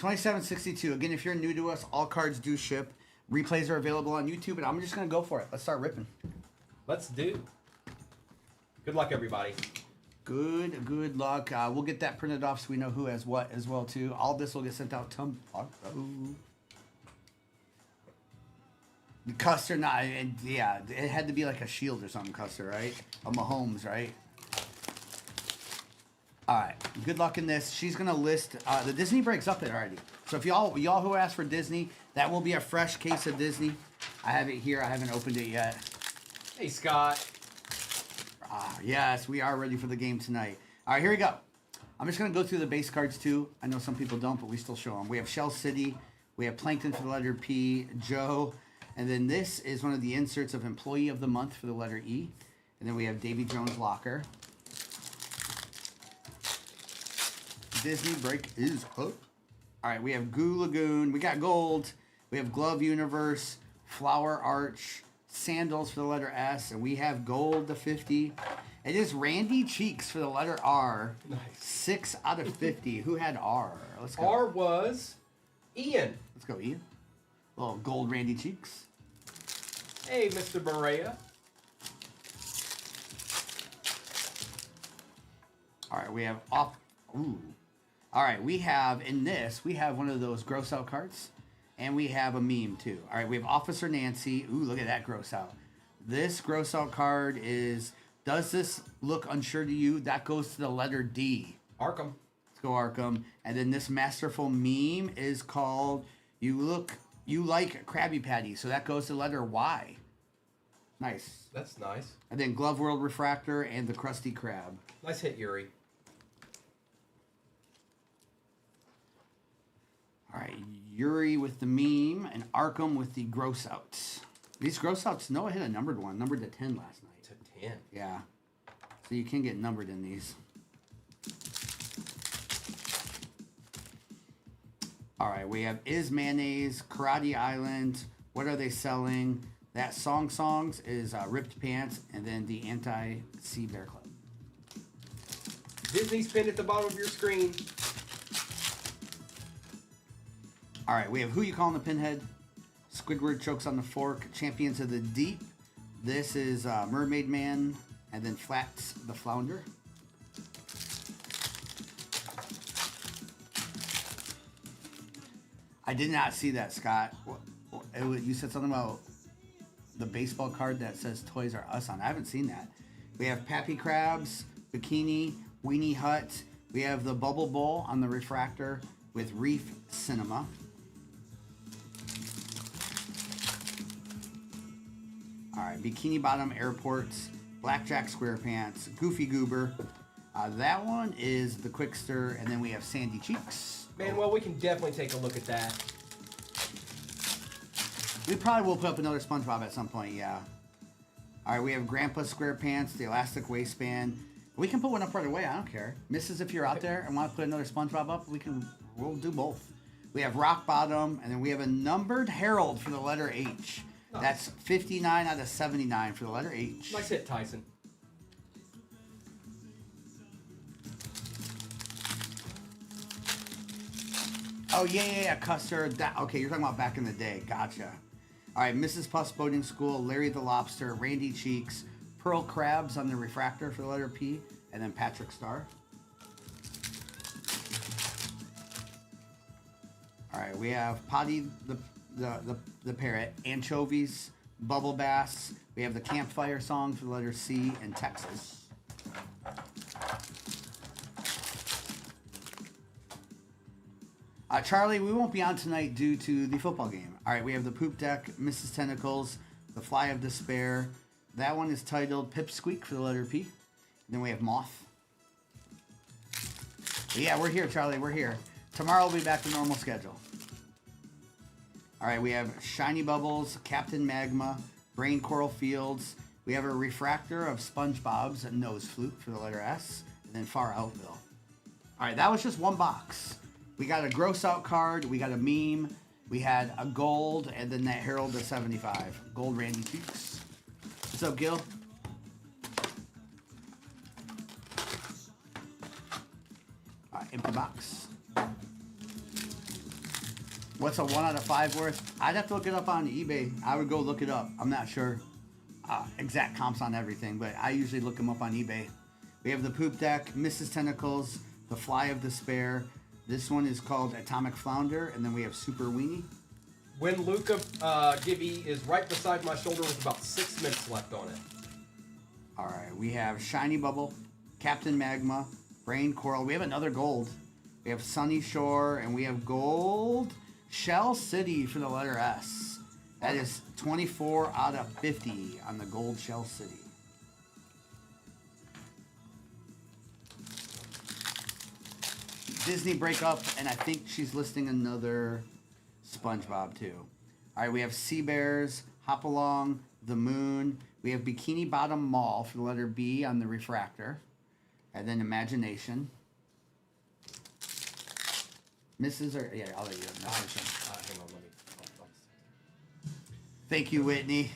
2762. Again, if you're new to us, all cards do ship. Replays are available on YouTube, and I'm just going to go for it. Let's start ripping. Let's do. Good luck, everybody. Good luck. We'll get that printed off so we know who has what as well, too. All this will get sent out tomorrow. Custer, yeah, it had to be like a Shield or something, Custer, right? A Mahomes, right? All right, good luck in this. She's gonna list the Disney breaks up there already. So if y'all who asked for Disney, that will be a fresh case of Disney. I have it here. I haven't opened it yet. Hey, Scott. Yes, we are ready for the game tonight. All right, here we go. I'm just gonna go through the base cards too. I know some people don't, but we still show them. We have Shell City. We have Plankton for the letter P. Joe. And then this is one of the inserts of Employee of the Month for the letter E. And then we have Davy Jones Locker. Disney break is up. All right, we have Goo Lagoon. We got Gold. We have Glove Universe, Flower Arch, Sandals for the letter S. And we have Gold to 50. It is Randy Cheeks for the letter R. Nice. 6 out of 50. Who had R? Let's go. R was Ian. Let's go, Ian. Little gold Randy Cheeks. Hey, Mr. Berea. All right, we have off. Ooh. All right, we have in this, we have one of those gross out cards, and we have a meme too. All right, we have Officer Nancy. Ooh, look at that gross out. This gross out card is, does this look unsure to you? That goes to the letter D. Arkham. Let's go Arkham. And then this masterful meme is called You Like Krabby Patty. So that goes to the letter Y. Nice. That's nice. And then Glove World Refractor and the Krusty Krab. Nice hit, Yuri. All right, Yuri with the meme and Arkham with the gross outs. These gross outs, Noah hit a numbered one, numbered to 10 last night. To 10. Yeah. So you can get numbered in these. All right, we have Is Mayonnaise, Karate Island, What Are They Selling? That Songs is Ripped Pants, and then the Anti-Sea Bear Club. Disney's pinned at the bottom of your screen. All right, we have Who You Calling the Pinhead, Squidward Chokes on the Fork, Champions of the Deep. This is Mermaid Man, and then Flats the Flounder. I did not see that, Scott. You said something about the baseball card that says Toys R Us on. I haven't seen that. We have Pappy Crabs, Bikini, Weenie Hut. We have the Bubble Bowl on the refractor with Reef Cinema. All right, Bikini Bottom Airports, Blackjack SquarePants, Goofy Goober. That one is the Quickster, and then we have Sandy Cheeks. Man, well, we can definitely take a look at that. We probably will put up another SpongeBob at some point, yeah. All right, we have Grandpa SquarePants, the Elastic Waistband. We can put one up right away, I don't care. Misses, if you're out there and want to put another SpongeBob up, we'll do both. We have Rock Bottom, and then we have a numbered Herald for the letter H. Nice. That's 59 out of 79 for the letter H. Nice hit, Tyson. Oh, yeah, Custer. Okay, you're talking about back in the day. Gotcha. All right, Mrs. Puff's Boating School, Larry the Lobster, Randy Cheeks, Pearl Crabs on the refractor for the letter P, and then Patrick Star. All right, we have Potty the Parrot, Anchovies, Bubble Bass. We have the Campfire Song for the letter C, and Texas. Charlie, we won't be on tonight due to the football game. All right, we have the Poop Deck, Mrs. Tentacles, the Fly of Despair. That one is titled Pipsqueak for the letter P. And then we have Moth. But yeah, we're here, Charlie. We're here. Tomorrow we'll be back to normal schedule. All right, we have Shiny Bubbles, Captain Magma, Brain Coral Fields. We have a refractor of SpongeBob's Nose Flute for the letter S. And then Far Outville. All right, that was just one box. We got a gross out card, we got a meme, we had a gold, and then that Herald of 75. Gold Randy Cheeks. What's up, Gil? Empty box. What's a 1 out of 5 worth? I'd have to look it up on eBay. I would go look it up. I'm not sure exact comps on everything, but I usually look them up on eBay. We have the Poop Deck, Mrs. Tentacles, the Fly of Despair. This one is called Atomic Flounder, and then we have Super Weenie. When Luca Gibby is right beside my shoulder with about 6 minutes left on it. All right, we have Shiny Bubble, Captain Magma, Brain Coral. We have another gold. We have Sunny Shore, and we have gold Shell City for the letter S. That is 24 out of 50 on the gold Shell City. Disney breakup, and I think she's listing another SpongeBob too. All right, we have Sea Bears, Hop Along, The Moon. We have Bikini Bottom Mall for the letter B on the refractor. And then Imagination. Mrs. or yeah, I'll let you know. Hang on, let me. Thank you, Whitney.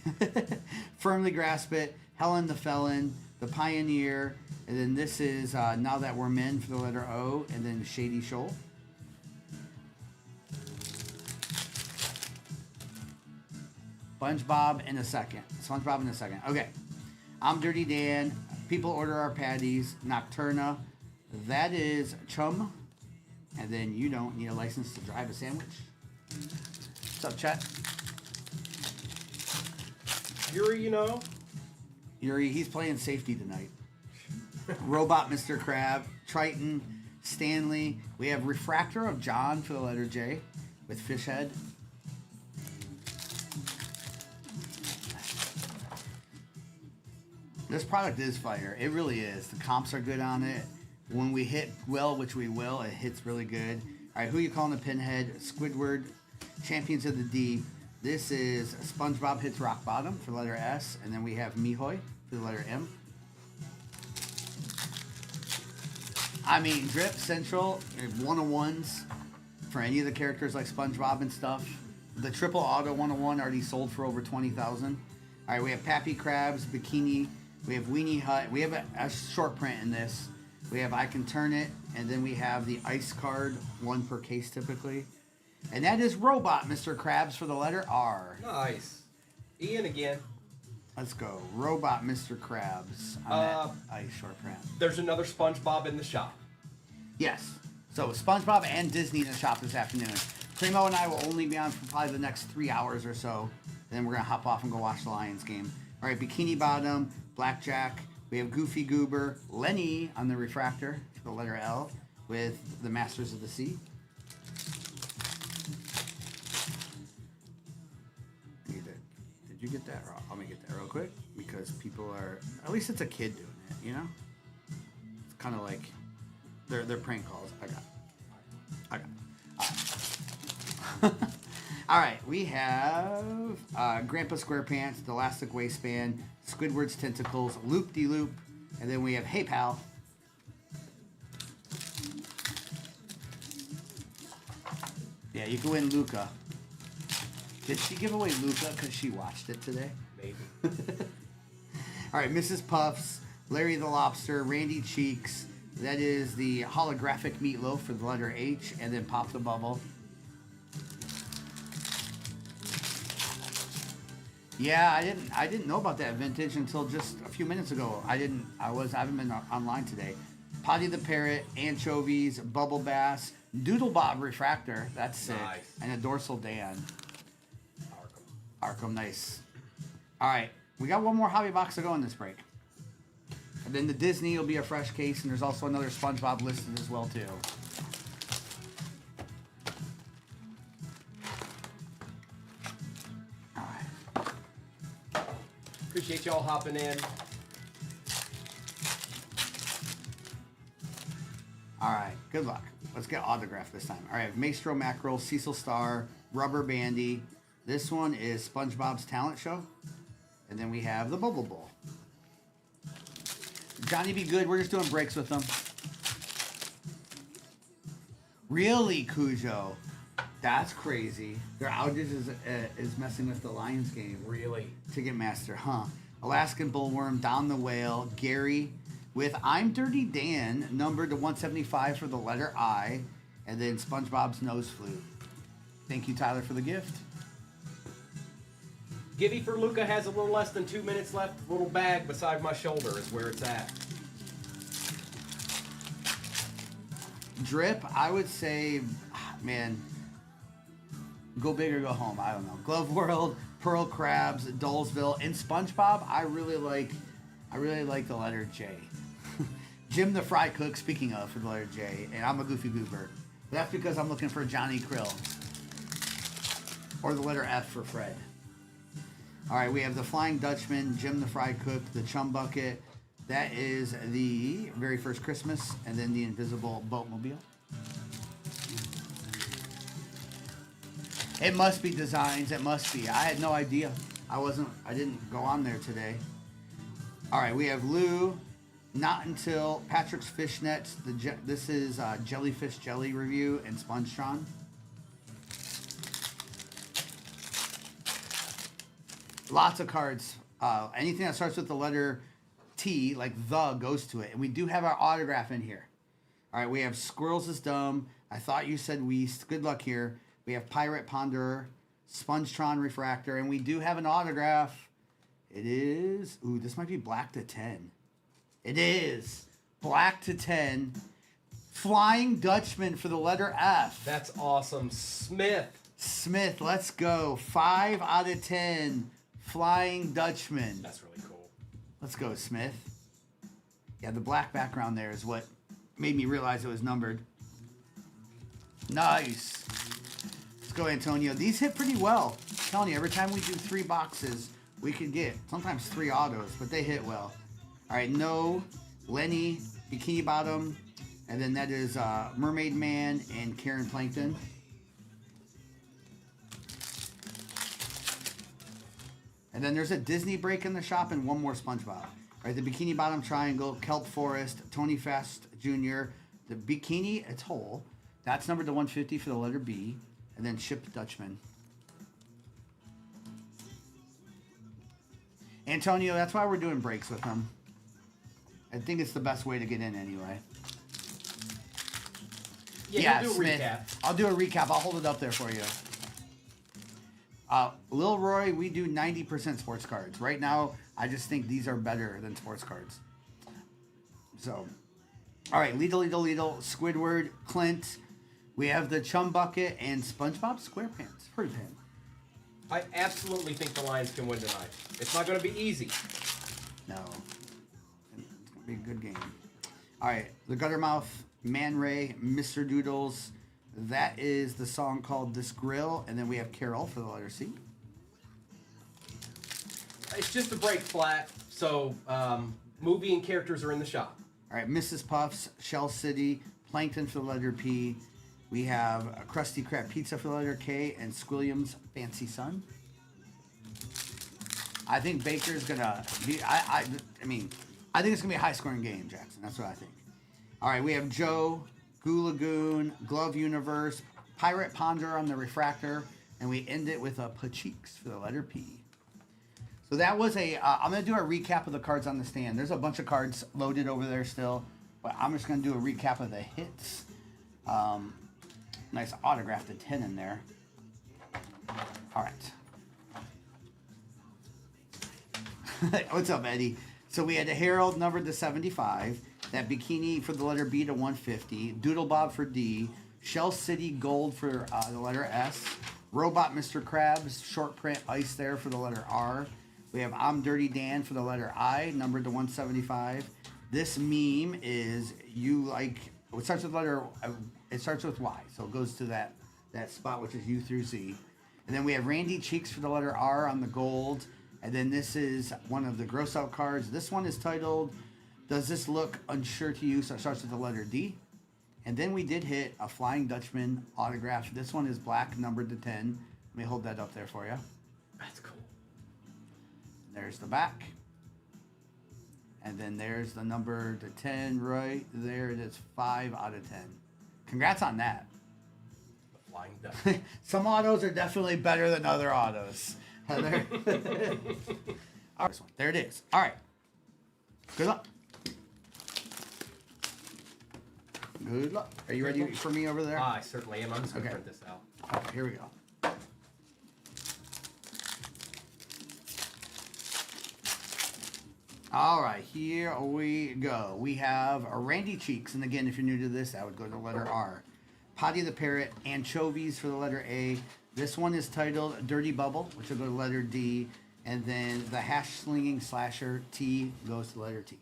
Firmly Grasp It, Helen the Felon, The Pioneer, and then this is Now That We're Men for the letter O, and then Shady Shoal. SpongeBob in a second. SpongeBob in a second. Okay. I'm Dirty Dan. People Order Our Patties. Nocturna. That is Chum. And then You Don't Need a License to Drive a Sandwich. What's up, Chet? Yuri, you know. Yuri, he's playing safety tonight. Robot Mr. Crab. Triton. Stanley. We have Refractor of John for the letter J with Fish Head. This product is fire. It really is. The comps are good on it. When we hit well, which we will, it hits really good. All right, who you calling the Pinhead? Squidward, Champions of the Deep. This is SpongeBob Hits Rock Bottom for the letter S. And then we have Mihoy for the letter M. I mean, Drip Central, 101s for any of the characters like SpongeBob and stuff. The Triple Auto 101 already sold for over 20,000. All right, we have Pappy Crabs, Bikini. We have Weenie Hut. We have a short print in this. We have I Can Turn It. And then we have the Ice Card, 1 per case typically. And that is Robot Mr. Krabs for the letter R. Nice. Ian again. Let's go. Robot Mr. Krabs on that ice short print. There's another SpongeBob in the shop. Yes. So SpongeBob and Disney in the shop this afternoon. Primo and I will only be on for probably the next 3 hours or so. Then we're going to hop off and go watch the Lions game. All right, Bikini Bottom, Blackjack. We have Goofy Goober, Lenny on the refractor for the letter L with the Masters of the Sea. Did you get that? Let me get that real quick because people are, at least it's a kid doing it, you know? It's kind of like they're prank calls. I got it. All right, we have Grandpa SquarePants, the Elastic Waistband, Squidward's Tentacles, Loop De Loop, and then we have Hey Pal. Yeah, you can win Luca. Did she give away Luca because she watched it today? Maybe. All right, Mrs. Puffs, Larry the Lobster, Randy Cheeks. That is the holographic meatloaf for the letter H, and then Pop the Bubble. Yeah, I didn't know about that vintage until just a few minutes ago. I haven't been online today. Potty the Parrot, Anchovies, Bubble Bass, Doodle Bob Refractor. That's sick. Nice. And a Dorsal Dan. Arkham, nice. All right, we got one more hobby box to go in this break. And then the Disney will be a fresh case, and there's also another SpongeBob listed as well, too. All right. Appreciate y'all hopping in. All right, good luck. Let's get autographed this time. All right, Maestro Mackerel, Cecil Star, Rubber Bandy. This one is SpongeBob's Talent Show. And then we have the Bubble Bowl. Johnny Be Good, we're just doing breaks with them. Really, Cujo? That's crazy. Their outage is messing with the Lions game. Really? Ticketmaster, huh? Alaskan Bullworm, Down the Whale, Gary with I'm Dirty Dan, numbered to 175 for the letter I, and then SpongeBob's Nose Flute. Thank you, Tyler, for the gift. Gibby for Luca has a little less than 2 minutes left. Little bag beside my shoulder is where it's at. Drip, I would say, man, go big or go home. I don't know. Glove World, Pearl Crabs, Dolesville, and SpongeBob. I really like the letter J. Jim the Fry Cook, speaking of, for the letter J, and I'm a Goofy Goober. But that's because I'm looking for Johnny Krill. Or the letter F for Fred. All right, we have the Flying Dutchman, Jim the Fry Cook, the Chum Bucket. That is the very first Christmas, and then the Invisible Boatmobile. It must be designs. It must be. I had no idea. I didn't go on there today. All right, we have Lou, Not Until, Patrick's Fishnets. This is Jellyfish Jelly review and Spongetron. Lots of cards. Anything that starts with the letter T, like the, goes to it. And we do have our autograph in here. All right, we have Squirrels is Dumb. I Thought You Said Weast. Good luck here. We have Pirate Ponderer, Spongetron Refractor, and we do have an autograph. It is, ooh, this might be black to 10. It is black to 10. Flying Dutchman for the letter F. That's awesome. Smith, let's go. 5 out of 10. Flying Dutchman. That's really cool. Let's go, Smith. Yeah, the black background there is what made me realize it was numbered. Nice. Let's go, Antonio. These hit pretty well. I'm telling you, every time we do 3 boxes, we can get sometimes 3 autos, but they hit well. All right, No, Lenny, Bikini Bottom, and then that is Mermaid Man and Karen Plankton. And then there's a Disney break in the shop and one more SpongeBob. All right, the Bikini Bottom Triangle, Kelp Forest, Tony Fast Jr., the Bikini Atoll. That's numbered to 150 for the letter B. And then Ship Dutchman. Antonio, that's why we're doing breaks with him. I think it's the best way to get in anyway. Yeah, do a Smith. recap. I'll do a recap. I'll hold it up there for you. Lil Roy, we do 90% sports cards. Right now, I just think these are better than sports cards. So, all right, Lidl, Squidward, Clint. We have the Chum Bucket and SpongeBob SquarePants. Pretty pen. I absolutely think the Lions can win tonight. It's not going to be easy. No. It's going to be a good game. All right, the Guttermouth, Man Ray, Mr. Doodles. That is the song called This Grill. And then we have Carol for the letter C. It's just a break flat, so movie and characters are in the shop. All right, Mrs. Puffs, Shell City, Plankton for the letter P. We have a Krusty Krab Pizza for the letter K and Squilliam's Fancy Sun. I think Baker's gonna be. I think it's gonna be a high-scoring game, Jackson. That's what I think. All right, we have Joe, Goo Lagoon, Glove Universe, Pirate Ponder on the Refractor, and we end it with a Pacheeks for the letter P. So that was a. I'm gonna do a recap of the cards on the stand. There's a bunch of cards loaded over there still, but I'm just gonna do a recap of the hits. Nice autographed 10 in there. All right. What's up, Eddie? So we had a Herald numbered to 75. That Bikini for the letter B to 150. Doodle Bob for D. Shell City Gold for the letter S. Robot Mr. Krabs short print ice there for the letter R. We have I'm Dirty Dan for the letter I, numbered to 175. This meme is you like. It starts with letter. It starts with Y, so it goes to that spot which is U through Z. And then we have Randy Cheeks for the letter R on the gold. And then this is one of the gross out cards. This one is titled, Does This Look Unsure to You? So it starts with the letter D. And then we did hit a Flying Dutchman autograph. This one is black, numbered to 10. Let me hold that up there for you. That's cool. There's the back. And then there's the number to 10 right there. It is 5 out of 10. Congrats on that. The Flying Duck. Some autos are definitely better than other autos. Heather. All right, there it is. All right. Good luck. Good luck. Are you ready for me over there? I certainly am. I'm just going to print this out. Okay, here we go. All right, here we go. We have a Randy Cheeks, and again, if you're new to this, that would go to the letter R. Potty the Parrot, Anchovies for the letter A. This one is titled Dirty Bubble, which will go to the letter D, and then the Hash Slinging Slasher T goes to the letter T.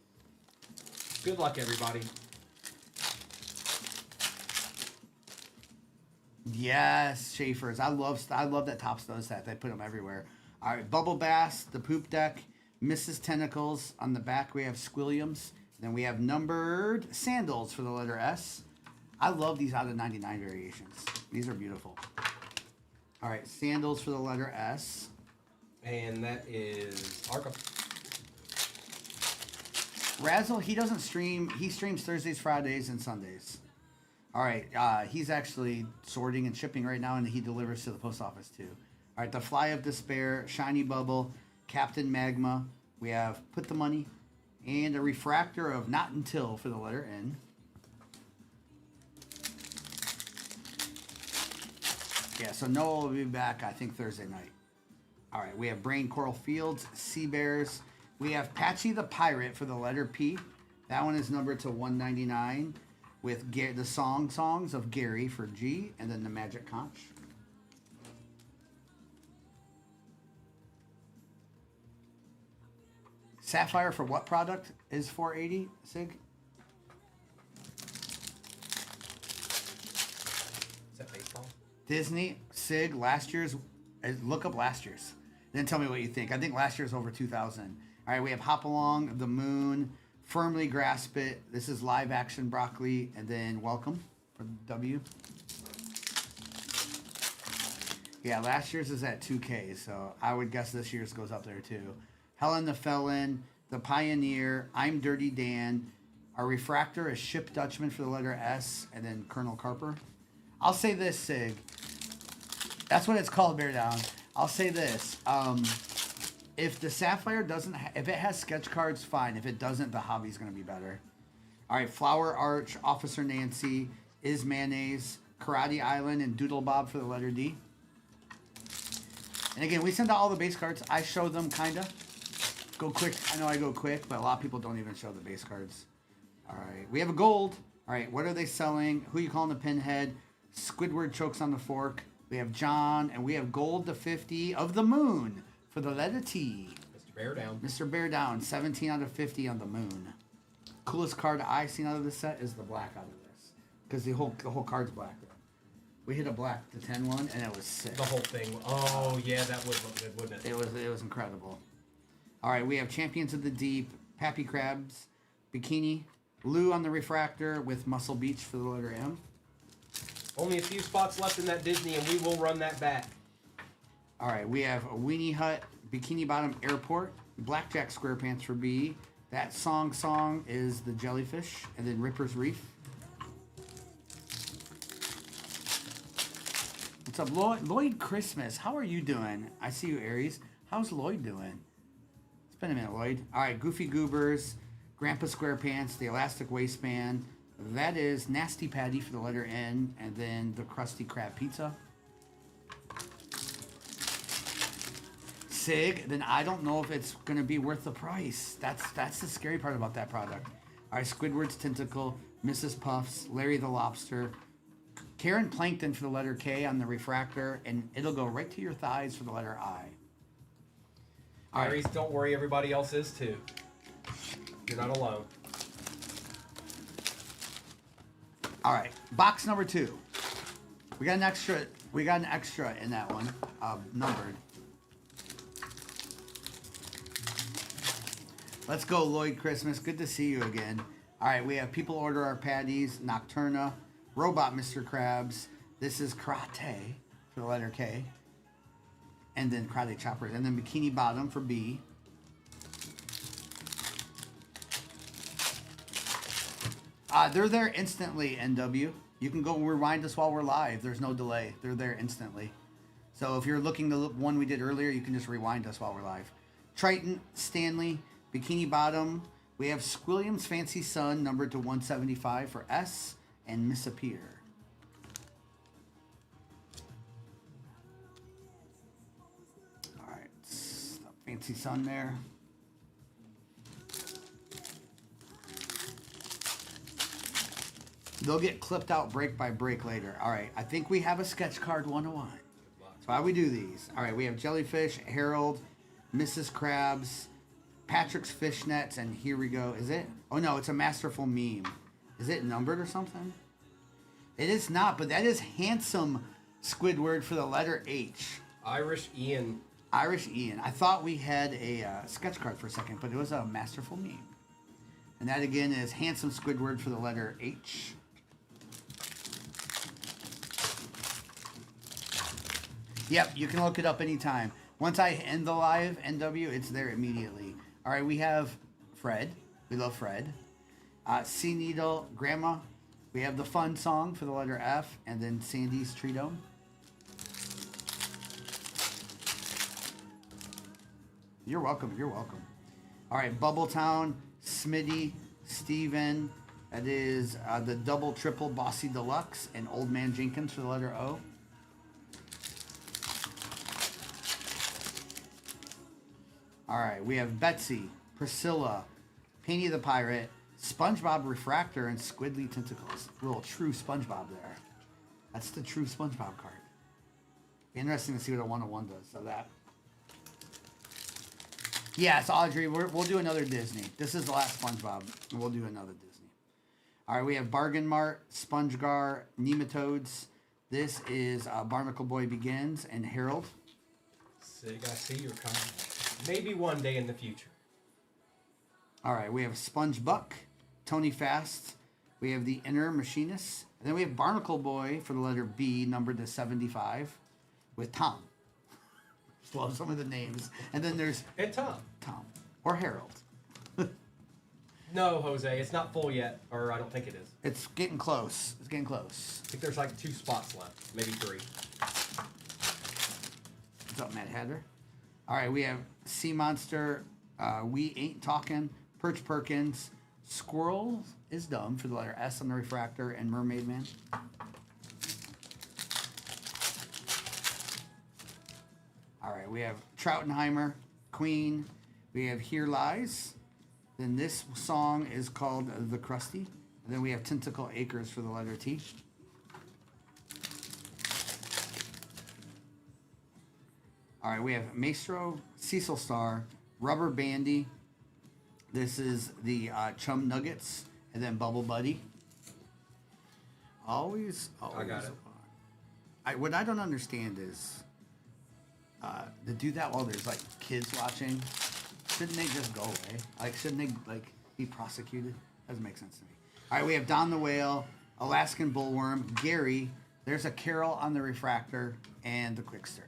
Good luck, everybody. Yes, Schaefer's. I love that Top Stone set. They put them everywhere. All right, Bubble Bass, the Poop Deck, Mrs. Tentacles. On the back, we have Squilliams. Then we have numbered sandals for the letter S. I love these out of 99 variations. These are beautiful. All right, sandals for the letter S. And that is Arkham. Razzle, he doesn't stream. He streams Thursdays, Fridays, and Sundays. All right, he's actually sorting and shipping right now, and he delivers to the post office too. All right, the Fly of Despair, Shiny Bubble, Captain Magma. We have Put the Money, and a refractor of Not Until for the letter N. Yeah, so Noah will be back, I think, Thursday night. All right, we have Brain Coral Fields, Sea Bears. We have Patchy the Pirate for the letter P. That one is numbered to 199 with the songs of Gary for G, and then the Magic Conch. Sapphire for what product is 480, Sig? Is that baseball? Disney, Sig, last year's, look up last year's. Then tell me what you think. I think last year's over 2,000. All right, we have Hop Along, The Moon, Firmly Grasp It. This is Live Action Broccoli, and then Welcome for W. Yeah, last year's is at 2K, so I would guess this year's goes up there too. Helen the Felon, The Pioneer, I'm Dirty Dan. Our refractor is Ship Dutchman for the letter S, and then Colonel Carper. I'll say this, Sig. That's what it's called, Bear Down. I'll say this. If the Sapphire doesn't, if it has sketch cards, fine. If it doesn't, the hobby's going to be better. All right, Flower Arch, Officer Nancy, Is Mayonnaise, Karate Island, and Doodle Bob for the letter D. And again, we send out all the base cards. I show them, kind of. Go quick. I know I go quick, but a lot of people don't even show the base cards. All right, we have a gold. All right, what are they selling? Who you calling the Pinhead? Squidward Chokes on the Fork. We have John, and we have gold to 50 of the Moon for the letter T. Mr. Bear Down. Mr. Bear Down, 17 out of 50 on the Moon. Coolest card I've seen out of this set is the black out of this, because the whole card's black. We hit a black to 10 one, and it was sick. The whole thing. Oh yeah, that would look good, wouldn't it? It was incredible. All right, we have Champions of the Deep, Pappy Crabs, Bikini, Lou on the refractor with Muscle Beach for the letter M. Only a few spots left in that Disney, and we will run that back. All right, we have Weenie Hut, Bikini Bottom Airport, Blackjack SquarePants for B. That song is the Jellyfish, and then Ripper's Reef. What's up, Lloyd? Lloyd Christmas, how are you doing? I see you, Aries. How's Lloyd doing? It's been a minute, Lloyd. All right, Goofy Goobers, Grandpa SquarePants, the Elastic Waistband. That is Nasty Patty for the letter N, and then the Krusty Krab Pizza. Sig, then I don't know if it's going to be worth the price. That's the scary part about that product. All right, Squidward's Tentacle, Mrs. Puffs, Larry the Lobster, Karen Plankton for the letter K on the refractor, and it'll go right to your thighs for the letter I. All Aries, don't worry, everybody else is too. You're not alone. All right, box number 2. We got an extra. We got an extra in that one, numbered. Let's go, Lloyd Christmas. Good to see you again. All right, we have People Order Our Patties, Nocturna, Robot Mr. Krabs. This is Karate for the letter K. And then Karate Choppers. And then Bikini Bottom for B. They're there instantly, NW. You can go rewind us while we're live. There's no delay. They're there instantly. So if you're looking the one we did earlier, you can just rewind us while we're live. Triton, Stanley, Bikini Bottom. We have Squilliam's Fancy Sun, numbered to 175 for S. and Misappear. All right, fancy sun there. They'll get clipped out break by break later. All right, I think we have a sketch card 101. That's why we do these. All right, we have Jellyfish, Harold, Mrs. Krabs, Patrick's Fishnets, and here we go. Is it? Oh, no, it's a masterful meme. Is it numbered or something? It is not, but that is handsome Squidward for the letter H. Irish Ian. Irish Ian. I thought we had a sketch card for a second, but it was a masterful meme. And that, again, is handsome Squidward for the letter H. Yep, you can look it up anytime. Once I end the live NW, it's there immediately. All right, we have Fred. We love Fred. Sea Needle, Grandma. We have the fun song for the letter F, and then Sandy's Tree Dome. You're welcome. You're welcome. All right, Bubbletown, Smitty, Steven. That is the double, triple Bossy Deluxe, and Old Man Jenkins for the letter O. All right, we have Betsy, Priscilla, Penny the Pirate, SpongeBob Refractor, and Squidly Tentacles. Little true SpongeBob there. That's the true SpongeBob card. Be interesting to see what a 101 does. So that. Yes, Audrey, we'll do another Disney. This is the last SpongeBob, and we'll do another Disney. All right, we have Bargain Mart, SpongeGar, Nematodes. This is Barnacle Boy Begins, and Harold. Sig, I see your comment. Maybe one day in the future. All right, we have Sponge Buck, Tony Fast. We have the Inner Machinist. And then we have Barnacle Boy for the letter B, numbered to 75, with Tom. Just love some of the names. And then there's... And Tom. Tom. Or Harold. No, Jose, it's not full yet, or I don't think it is. It's getting close. It's getting close. I think there's like 2 spots left, maybe 3. What's up, Matt Hatter? All right, we have Sea Monster, We Ain't Talking, Perch Perkins, Squirrel is Dumb for the letter S on the refractor, and Mermaid Man. All right, we have Troutenheimer, Queen. We have Here Lies. Then this song is called The Krusty. And then we have Tentacle Acres for the letter T. All right, we have Maestro, Cecil Star, Rubber Bandy. This is the Chum Nuggets, and then Bubble Buddy. Always. I got it. What I don't understand is to do that while there's like kids watching. Shouldn't they just go away? Like, shouldn't they like be prosecuted? Doesn't make sense to me. All right, we have Don the Whale, Alaskan Bullworm, Gary. There's a Carol on the refractor, and the Quickster.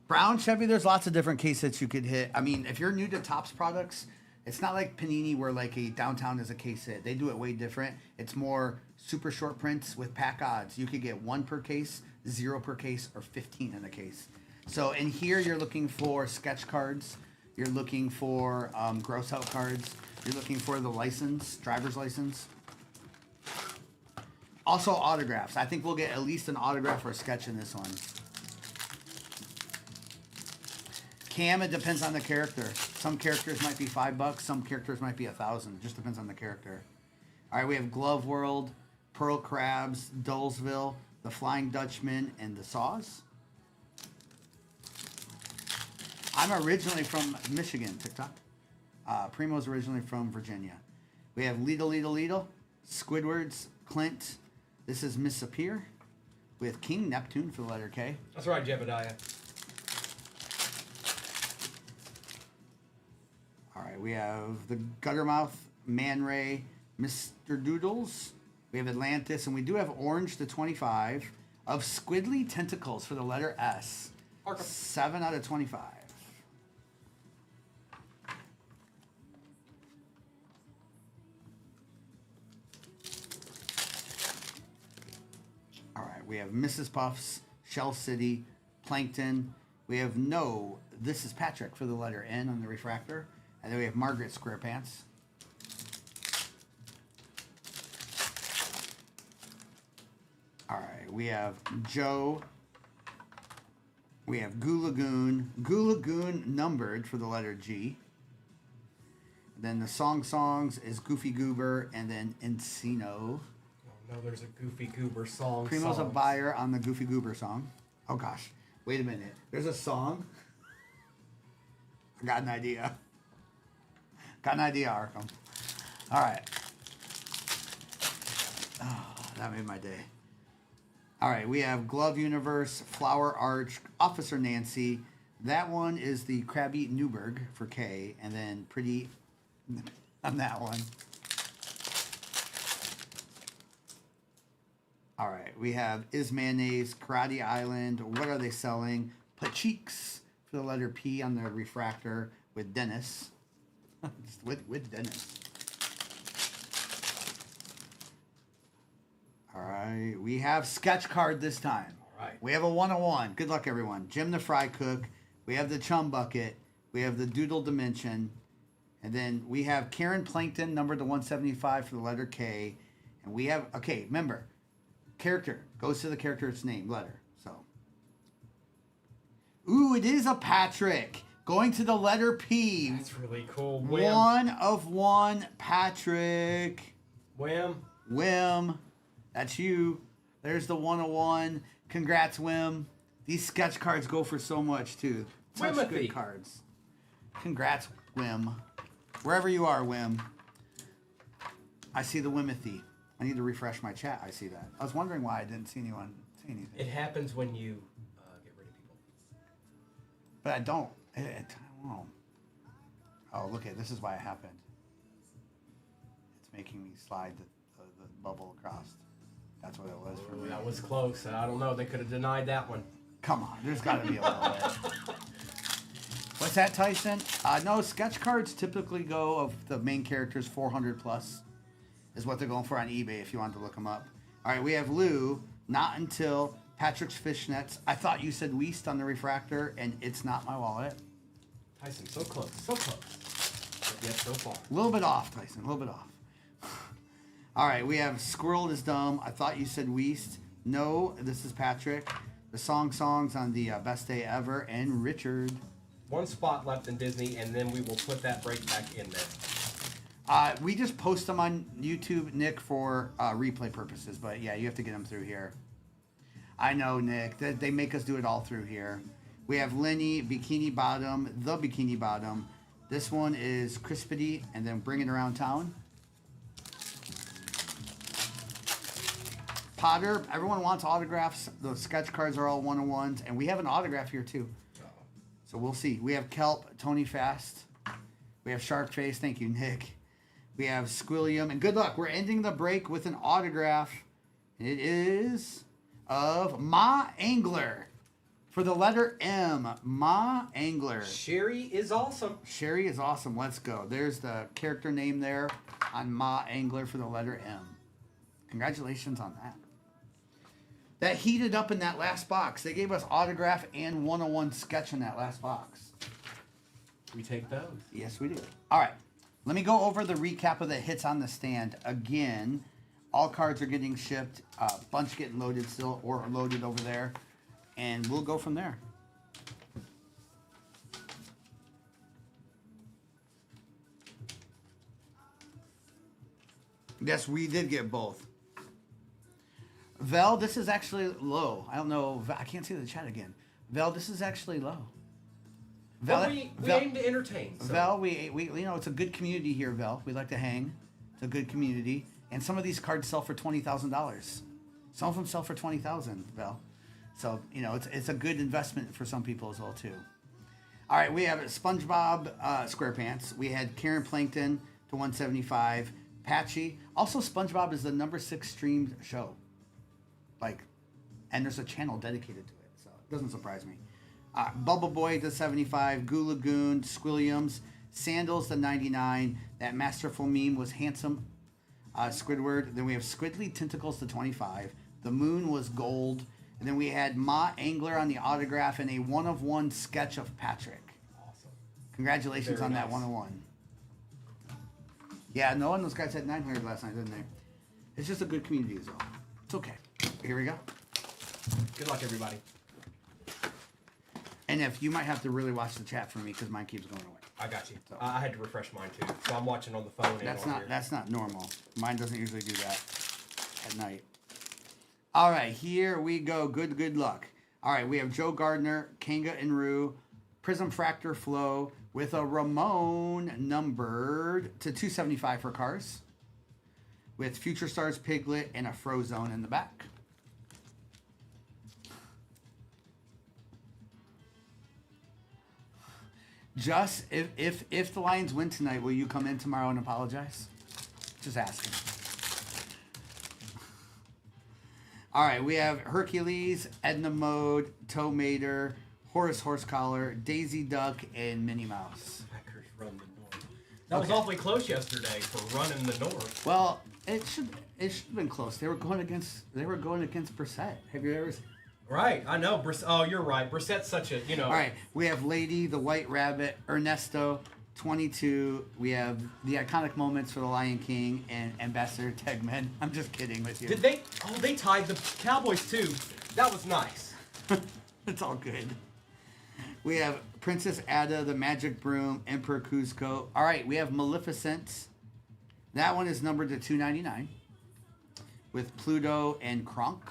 Brown Chevy, there's lots of different case hits you could hit. I mean, if you're new to Topps products, it's not like Panini where like a downtown is a case hit. They do it way different. It's more super short prints with pack odds. You could get 1 per case, 0 per case, or 15 in a case. So in here, you're looking for sketch cards. You're looking for gross out cards. You're looking for the license, driver's license. Also autographs. I think we'll get at least an autograph or a sketch in this one. Cam, it depends on the character. Some characters might be $5. Some characters might be $1,000. It just depends on the character. All right, we have Glove World, Pearl Crabs, Dullsville, the Flying Dutchman, and the Saws. I'm originally from Michigan, TikTok. Primo's originally from Virginia. We have Leedle, Squidwards, Clint. This is Misappear with King Neptune for the letter K. That's right, Jebediah. All right, we have the Guttermouth, Man Ray, Mr. Doodles. We have Atlantis, and we do have Orange to 25 of Squidly Tentacles for the letter S. 7 out of 25. All right, we have Mrs. Puffs, Shell City, Plankton. We have No, This is Patrick for the letter N on the refractor. And then we have Margaret Squarepants. We have Joe. We have Goo Lagoon. Goo Lagoon numbered for the letter G. Then the songs is Goofy Goober, and then Encino. Oh no, there's a Goofy Goober song. Primo's a buyer on the Goofy Goober song. Oh gosh, wait a minute. There's a song. I got an idea. Got an idea, Arkham. All right. Oh, that made my day. All right, we have Glove Universe, Flower Arch, Officer Nancy. That one is the Krabby Newberg for K, and then Pretty on that one. All right, we have Is Mayonnaise, Karate Island. What are they selling? Pacheeks for the letter P on the refractor with Dennis. with Dennis. All right, we have sketch card this time. All right. We have a 101. Good luck, everyone. Jim the Fry Cook. We have the Chum Bucket. We have the Doodle Dimension. And then we have Karen Plankton, numbered to 175 for the letter K. And we have, okay, remember, character goes to the character's name, letter. So, ooh, it is a Patrick going to the letter P. That's really cool. Wham. 1 of 1, Patrick. Wham. That's you. There's the 101. Congrats, Wim. These sketch cards go for so much, too. Such Wimothy. good cards. Congrats, Wim. Wherever you are, Wim. I see the Wimothy. I need to refresh my chat. I see that. I was wondering why I didn't see anyone say anything. It happens when you get rid of people. But I don't. Oh. Oh, look at this. Is why it happened. It's making me slide the bubble across. That's what it was for me. That was close. I don't know. They could have denied that one. Come on. There's got to be a little bit. What's that, Tyson? No, sketch cards typically go of the main characters 400 plus is what they're going for on eBay if you want to look them up. All right, we have Lou, Not Until, Patrick's Fishnets. I thought you said Weast on the refractor, and it's not my wallet. Tyson, so close. So close. But yet so far. A little bit off, Tyson. A little bit off. All right, we have Squirrel is Dumb. I thought you said Weast. No, this is Patrick. The songs on the Best Day Ever, and Richard. One spot left in Disney, and then we will put that break back in there. We just post them on YouTube, Nick, for replay purposes. But yeah, you have to get them through here. I know, Nick. They make us do it all through here. We have Lenny, Bikini Bottom, the Bikini Bottom. This one is Crispity, and then Bring It Around Town. Potter, everyone wants autographs. Those sketch cards are all 101s, and we have an autograph here too. So we'll see. We have Kelp, Tony Fast. We have Shark Face. Thank you, Nick. We have Squilliam, and good luck. We're ending the break with an autograph. It is of Ma Angler for the letter M. Ma Angler. Sherry is awesome. Sherry is awesome. Let's go. There's the character name there on Ma Angler for the letter M. Congratulations on that. That heated up in that last box. They gave us autograph and 101 sketch in that last box. We take those. Yes, we do. All right. Let me go over the recap of the hits on the stand. Again, all cards are getting shipped. Bunch getting loaded still or loaded over there. And we'll go from there. Yes, we did get both. Vel, this is actually low. I don't know. I can't see the chat again. Vel, this is actually low. Vel, Well, we aim to entertain. So. Vel, we you know, it's a good community here, Vel. We like to hang. It's a good community. And some of these cards sell for $20,000. Some of them sell for $20,000, Vel. So, you know, it's a good investment for some people as well, too. All right, we have SpongeBob SquarePants. We had Karen Plankton to 175. Patchy. Also, SpongeBob is the #6 streamed show. And there's a channel dedicated to it, so it doesn't surprise me. Bubble Boy to 75, Goo Lagoon, Squilliams, Sandals to 99. That masterful meme was Handsome Squidward. Then we have Squidly Tentacles to 25. The Moon was gold. And then we had Ma Angler on the autograph and a 1-of-1 sketch of Patrick. Awesome. Congratulations Very on nice. that 101. Yeah, no one those guys had 900 last night, didn't they? It's just a good community as well. It's okay. Here we go. Good luck, everybody. And if you might have to really watch the chat for me because mine keeps going away. I got you. So. I had to refresh mine too, so I'm watching on the phone. That's not normal. Mine doesn't usually do that at night. All right, here we go. Good luck. All right, we have Joe Gardner, Kanga and Rue, Prism Fractor Flow with a Ramon numbered to 275 for cars, with Future Stars Piglet and a Frozone in the back. Just if the Lions win tonight, will you come in tomorrow and apologize? Just asking. All right, we have Hercules, Edna Mode, Toe Mater, Horace Horsecollar, Daisy Duck, and Minnie Mouse. Packers run the north. That was awfully close yesterday for running the north. Well, it should have been close. They were going against Brissett. Have you ever? Right, I know. Oh, you're right. Brissett's such a All right, we have Lady, the White Rabbit, Ernesto, 22. We have the iconic moments for the Lion King and Ambassador Tegman. I'm just kidding with you. Did they? Oh, they tied the Cowboys too. That was nice. It's all good. We have Princess Ada, the Magic Broom, Emperor Kuzco. All right, we have Maleficent. That one is numbered to 299 with Pluto and Kronk.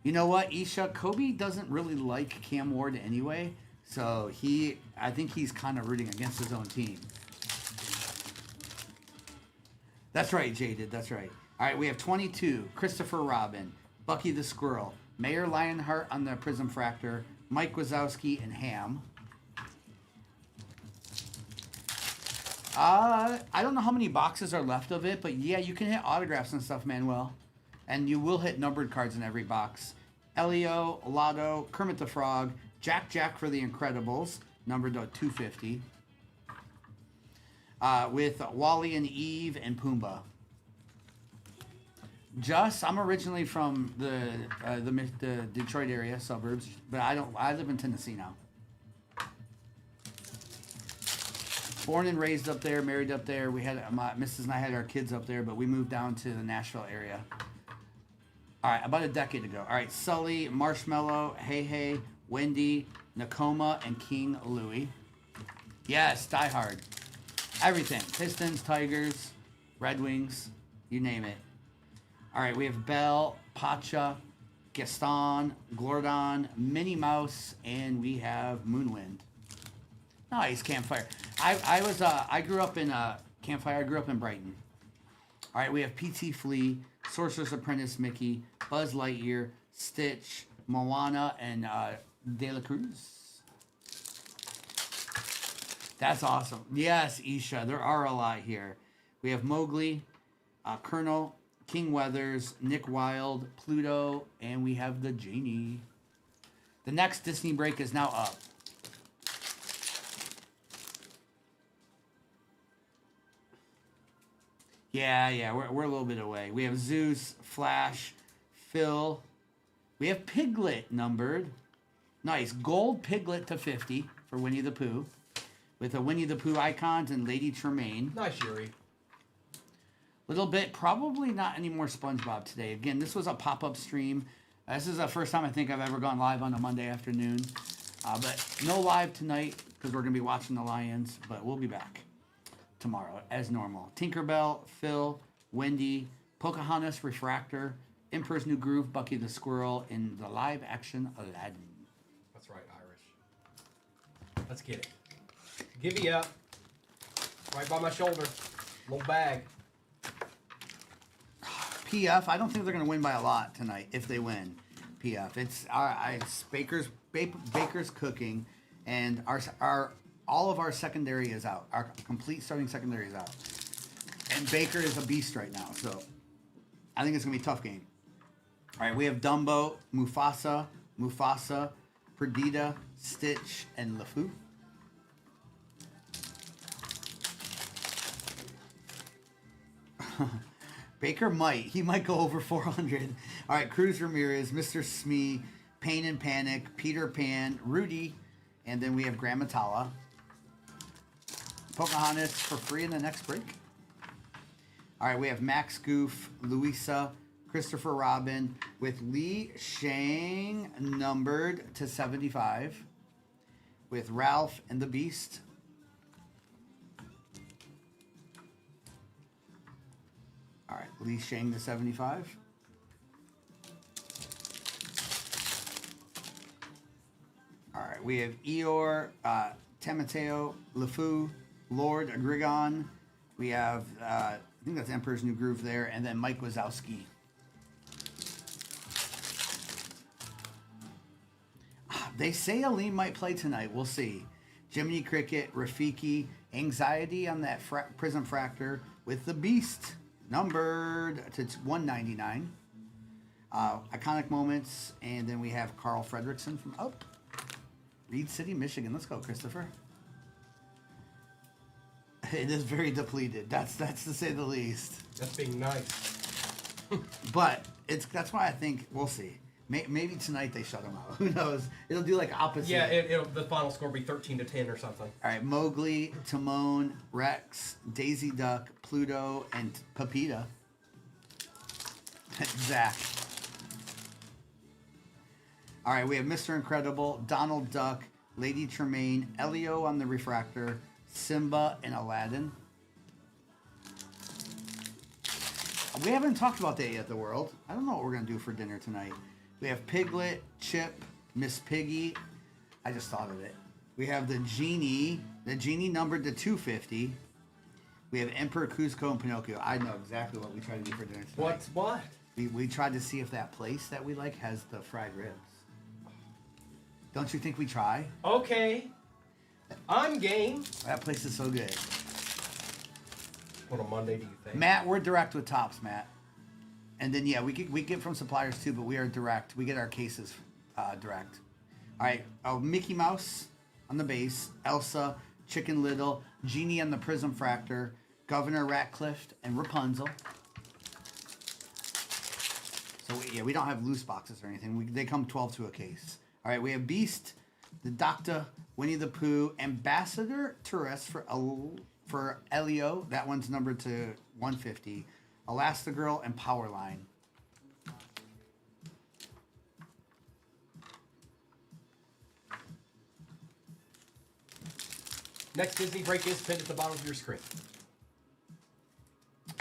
You know what, Isha? Kobe doesn't really like Cam Ward anyway, so I think he's kind of rooting against his own team. That's right, Jaded. That's right. All right, we have 22. Christopher Robin, Bucky the Squirrel, Mayor Lionheart on the Prism Fractor, Mike Wazowski, and Ham. I don't know how many boxes are left of it, but yeah, you can hit autographs and stuff, Manuel. And you will hit numbered cards in every box. Elio, Lotto, Kermit the Frog, Jack for the Incredibles, numbered to 250. With Wally and Eve and Pumbaa. I'm originally from the Detroit area, suburbs, but I live in Tennessee now. Born and raised up there, married up there. We had my Mrs. and I had our kids up there, but we moved down to the Nashville area. All right, about a decade ago. All right, Sully, Marshmallow, Hey, Wendy, Nakoma, and King Louie. Yes, Die Hard. Everything. Pistons, Tigers, Red Wings, you name it. All right, we have Belle, Pacha, Gaston, Glordon, Minnie Mouse, and we have Moonwind. Nice, Campfire. I grew up in Campfire. I grew up in Brighton. All right, we have P.T. Flea, Sorcerer's Apprentice Mickey, Buzz Lightyear, Stitch, Moana, and De La Cruz. That's awesome. Yes, Isha, there are a lot here. We have Mowgli, Colonel, King Weathers, Nick Wilde, Pluto, and we have the Genie. The next Disney break is now up. Yeah, we're a little bit away. We have Zeus, Flash, Phil. We have Piglet numbered. Nice. Gold Piglet to 50 for Winnie the Pooh. With a Winnie the Pooh icons and Lady Tremaine. Nice, Yuri. Little bit, probably not any more SpongeBob today. Again, this was a pop-up stream. This is the first time I think I've ever gone live on a Monday afternoon. But no live tonight because we're going to be watching the Lions. But we'll be back tomorrow as normal. Tinkerbell, Phil, Wendy, Pocahontas Refractor, Emperor's New Groove, Bucky the Squirrel, and the live-action Aladdin. That's right, Irish. Let's get it. Givey up. Right by my shoulder. Little bag. PF, I don't think they're going to win by a lot tonight if they win. PF. It's Baker's cooking, and all of our secondary is out. Our complete starting secondary is out. And Baker is a beast right now, so I think it's going to be a tough game. All right, we have Dumbo, Mufasa, Perdita, Stitch, and LeFou. Baker might go over 400. All right, Cruz Ramirez, Mr. Smee, Pain and Panic, Peter Pan, Rudy, and then we have Grammatala. Pocahontas for free in the next break. All right, we have Max Goof, Louisa, Christopher Robin with Li Shang numbered to 75. With Ralph and the Beast. All right, Li Shang to 75. All right, we have Eeyore, Tamateo, LeFou, Lord Grigon. We have, I think that's Emperor's New Groove there, and then Mike Wazowski. They say Aleem might play tonight. We'll see. Jiminy Cricket, Rafiki, Anxiety on that Prism Fractor with the Beast, numbered to 199. Iconic Moments, and then we have Carl Fredrickson from Reed City, Michigan. Let's go, Christopher. It is very depleted. That's to say the least. That's being nice. But that's why I think we'll see. Maybe tonight they shut him out. Who knows? It'll do like opposite. Yeah, the final score will be 13-10 or something. All right, Mowgli, Timon, Rex, Daisy Duck, Pluto, and Pepita. Zach. All right, we have Mr. Incredible, Donald Duck, Lady Tremaine, Elio on the Refractor, Simba, and Aladdin. We haven't talked about that yet, the world. I don't know what we're going to do for dinner tonight. We have Piglet, Chip, Miss Piggy. I just thought of it. We have the Genie numbered to 250. We have Emperor Kuzco and Pinocchio. I know exactly what we try to do for dinner tonight. What? We tried to see if that place that we like has the fried ribs. Don't you think we try? Okay. I'm game. That place is so good. What, on Monday do you think? Matt, we're direct with Tops, Matt. And then, yeah, we get from suppliers too, but we are direct. We get our cases direct. All right. Oh, Mickey Mouse on the base. Elsa, Chicken Little, Genie on the Prism Fractor, Governor Ratcliffe, and Rapunzel. So, we don't have loose boxes or anything. They come 12 to a case. All right, we have Beast, the Doctor, Winnie the Pooh, Ambassador Tourist for Elio. That one's numbered to 150. Elastigirl and Powerline. Next Disney break is pinned at the bottom of your screen.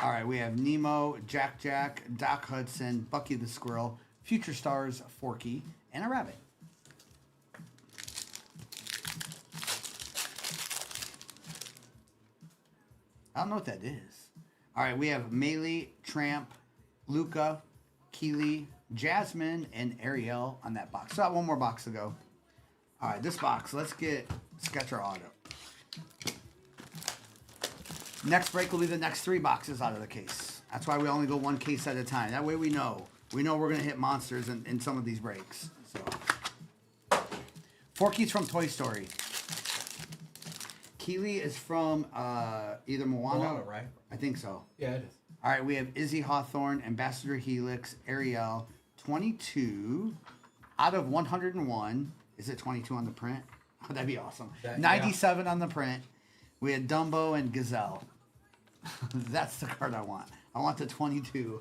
All right, we have Nemo, Jack, Doc Hudson, Bucky the Squirrel, Future Stars, Forky, and a rabbit. I don't know what that is. All right, we have Melee, Tramp, Luca, Keely, Jasmine, and Ariel on that box. So one more box to go. All right, this box, let's get Sketcher Auto. Next break will be the next 3 boxes out of the case. That's why we only go 1 case at a time. That way we know. We know we're going to hit monsters in some of these breaks. So, Forky's from Toy Story. Keely is from either Moana, right? I think so. Yeah, it is. All right, we have Izzy Hawthorne, Ambassador Helix, Ariel, 22 out of 101. Is it 22 on the print? Oh, that'd be awesome. 97 on the print. We had Dumbo and Gazelle. That's the card I want. I want the 22.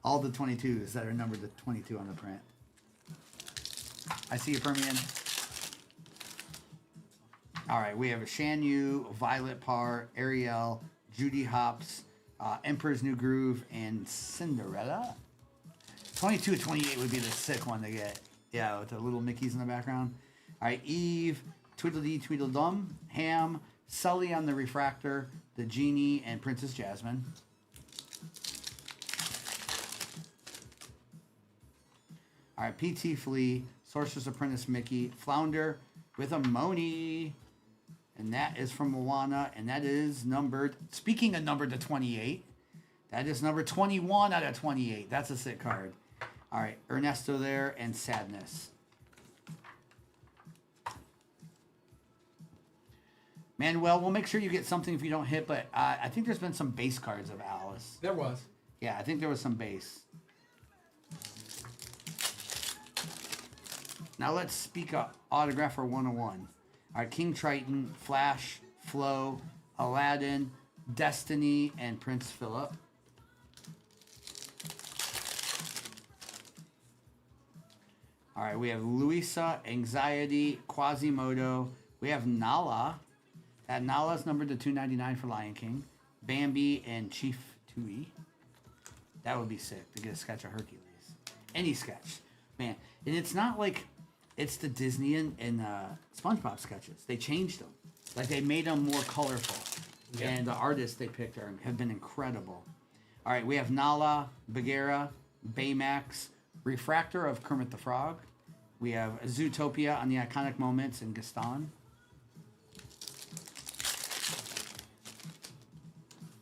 All the 22s that are numbered to 22 on the print. I see you, Permian. All right, we have Shan Yu, Violet Parr, Ariel, Judy Hopps, Emperor's New Groove, and Cinderella. 22 28 would be the sick one to get. Yeah, with the little Mickeys in the background. All right, Eve, Tweedledee Tweedledum, Ham, Sully on the Refractor, the Genie, and Princess Jasmine. All right, PT Flea, Sorcerer's Apprentice Mickey, Flounder with a Moni. And that is from Moana, and that is numbered, speaking of numbered to 28, that is number 21 out of 28. That's a sick card. All right, Ernesto there, and Sadness. Manuel, we'll make sure you get something if you don't hit, but I think there's been some base cards of Alice. There was. Yeah, I think there was some base. Now let's speak Autographer 101. All right, King Triton, Flash, Flo, Aladdin, Destiny, and Prince Philip. All right, we have Luisa, Anxiety, Quasimodo. We have Nala. That Nala's numbered to 299 for Lion King. Bambi and Chief Tui. That would be sick to get a sketch of Hercules. Any sketch, man. And it's not like it's the Disney and SpongeBob sketches. They changed them. Like they made them more colorful. Yeah. And the artists they picked have been incredible. All right, we have Nala, Bagheera, Baymax, Refractor of Kermit the Frog. We have Zootopia on the iconic moments in Gaston.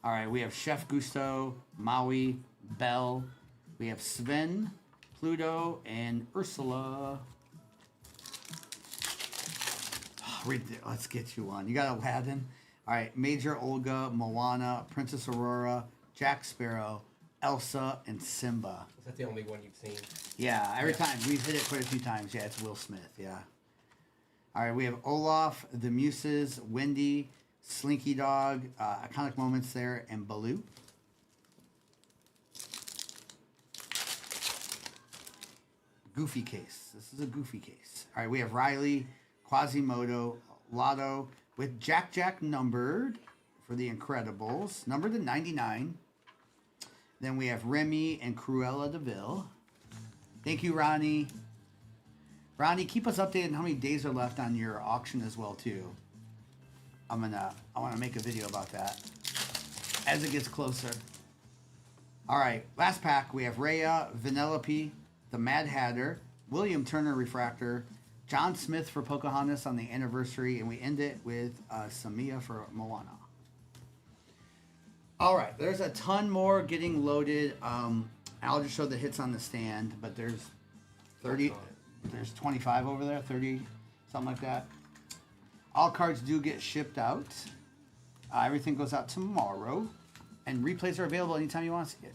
All right, we have Chef Gusteau, Maui, Belle. We have Sven, Pluto, and Ursula. Let's get you one. You got Aladdin. All right, Major Olga, Moana, Princess Aurora, Jack Sparrow, Elsa, and Simba. Is that the only one you've seen? Yeah, every time. We've hit it quite a few times. Yeah, it's Will Smith, yeah. All right, we have Olaf, The Muses, Wendy, Slinky Dog, iconic moments there, and Baloo. Goofy case. This is a Goofy case. All right, we have Riley, Quasimodo, Lotto, with Jack numbered for The Incredibles, numbered to 99. Then we have Remy and Cruella de Vil. Thank you, Ronnie. Ronnie, keep us updated on how many days are left on your auction as well, too. I want to make a video about that as it gets closer. All right, last pack. We have Raya, Vanellope, the Mad Hatter, William Turner Refractor, John Smith for Pocahontas on the anniversary, and we end it with Samia for Moana. All right, there's a ton more getting loaded. I'll just show the hits on the stand, but there's 30, there's 25 over there, 30, something like that. All cards do get shipped out. Everything goes out tomorrow, and replays are available anytime you want to see it.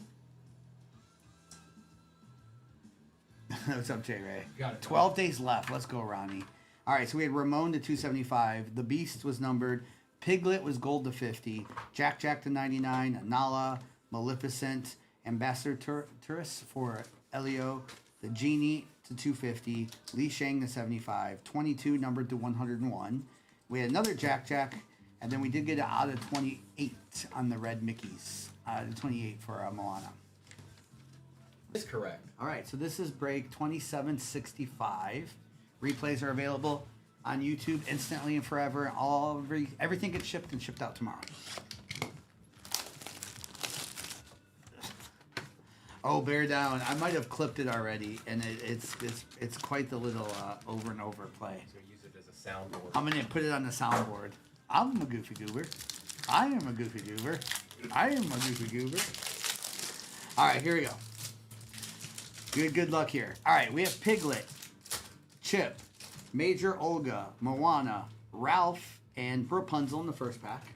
What's up, J. Ray? Got it. 12 days left. Let's go, Ronnie. All right, so we had Ramon to 275. The Beast was numbered. Piglet was gold to 50. Jack to 99. Nala, Maleficent, Ambassador Turris for Elio. The Genie to 250. Li Shang to 75. 22 numbered to 101. We had another Jack, and then we did get it out of 28 on the red Mickeys. 28 for Moana. That's correct. All right, so this is break 2765. Replays are available on YouTube instantly and forever. Everything gets shipped and shipped out tomorrow. Oh, bear down. I might have clipped it already, and it's quite the little over and over play. So use it as a soundboard. I'm going to put it on the soundboard. I'm a goofy goober. I am a goofy goober. I am a goofy goober. All right, here we go. Good luck here. All right, we have Piglet, Chip, Major Olga, Moana, Ralph, and Rapunzel in the first pack.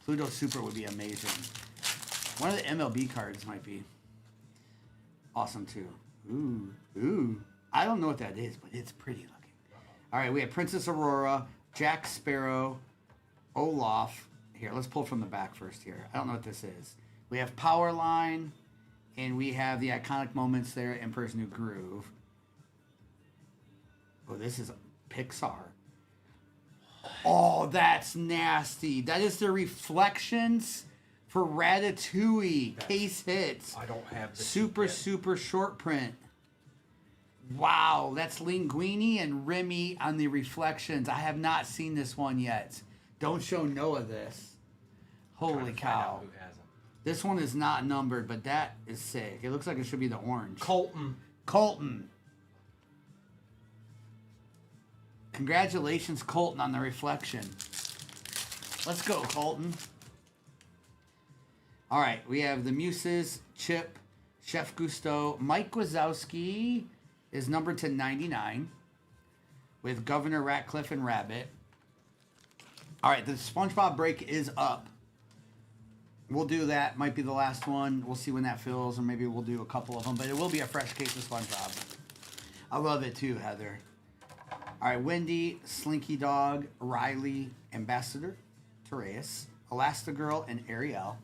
Pluto Super would be amazing. One of the MLB cards might be awesome too. Ooh. I don't know what that is, but it's pretty looking. All right, we have Princess Aurora, Jack Sparrow, Olaf. Here, let's pull from the back first here. I don't know what this is. We have Powerline. And we have the iconic moments there, Emperor's New Groove. Oh, this is Pixar. Oh, that's nasty. That is the reflections for Ratatouille. Case hits. I don't have the super short print. Wow, that's Linguini and Remy on the reflections. I have not seen this one yet. Don't show Noah this. Holy cow. This one is not numbered, but that is sick. It looks like it should be the orange. Colton. Congratulations, Colton, on the reflection. Let's go, Colton. All right, we have the Muses, Chip, Chef Gusteau. Mike Wazowski is numbered to 99 with Governor Ratcliffe and Rabbit. All right, the SpongeBob break is up. We'll do that. Might be the last one. We'll see when that fills, or maybe we'll do a couple of them. But it will be a fresh case of SpongeBob. I love it too, Heather. All right, Wendy, Slinky Dog, Riley, Ambassador, Tereus, Elastigirl, and Ariel.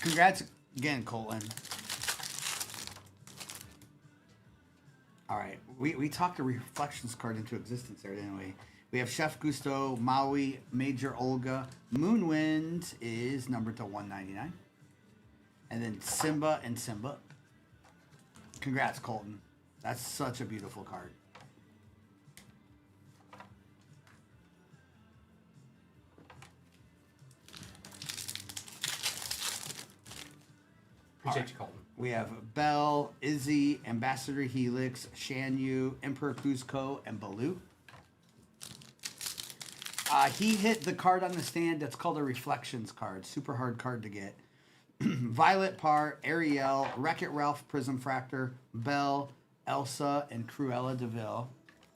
Congrats, Again, Colton. All right, we talked a reflections card into existence there, didn't we? We have Chef Gusto, Maui, Major Olga. Moonwind is numbered to 199. And then Simba and Simba. Congrats, Colton. That's such a beautiful card. Appreciate you, Colton. We have Bell, Izzy, Ambassador Helix, Shan Yu, Emperor Kuzco, and Baloo. He hit the card on the stand that's called a Reflections card. Super hard card to get. Violet Par, Ariel, Wreck-It Ralph, Prism Fractor, Belle, Elsa, and Cruella de Vil.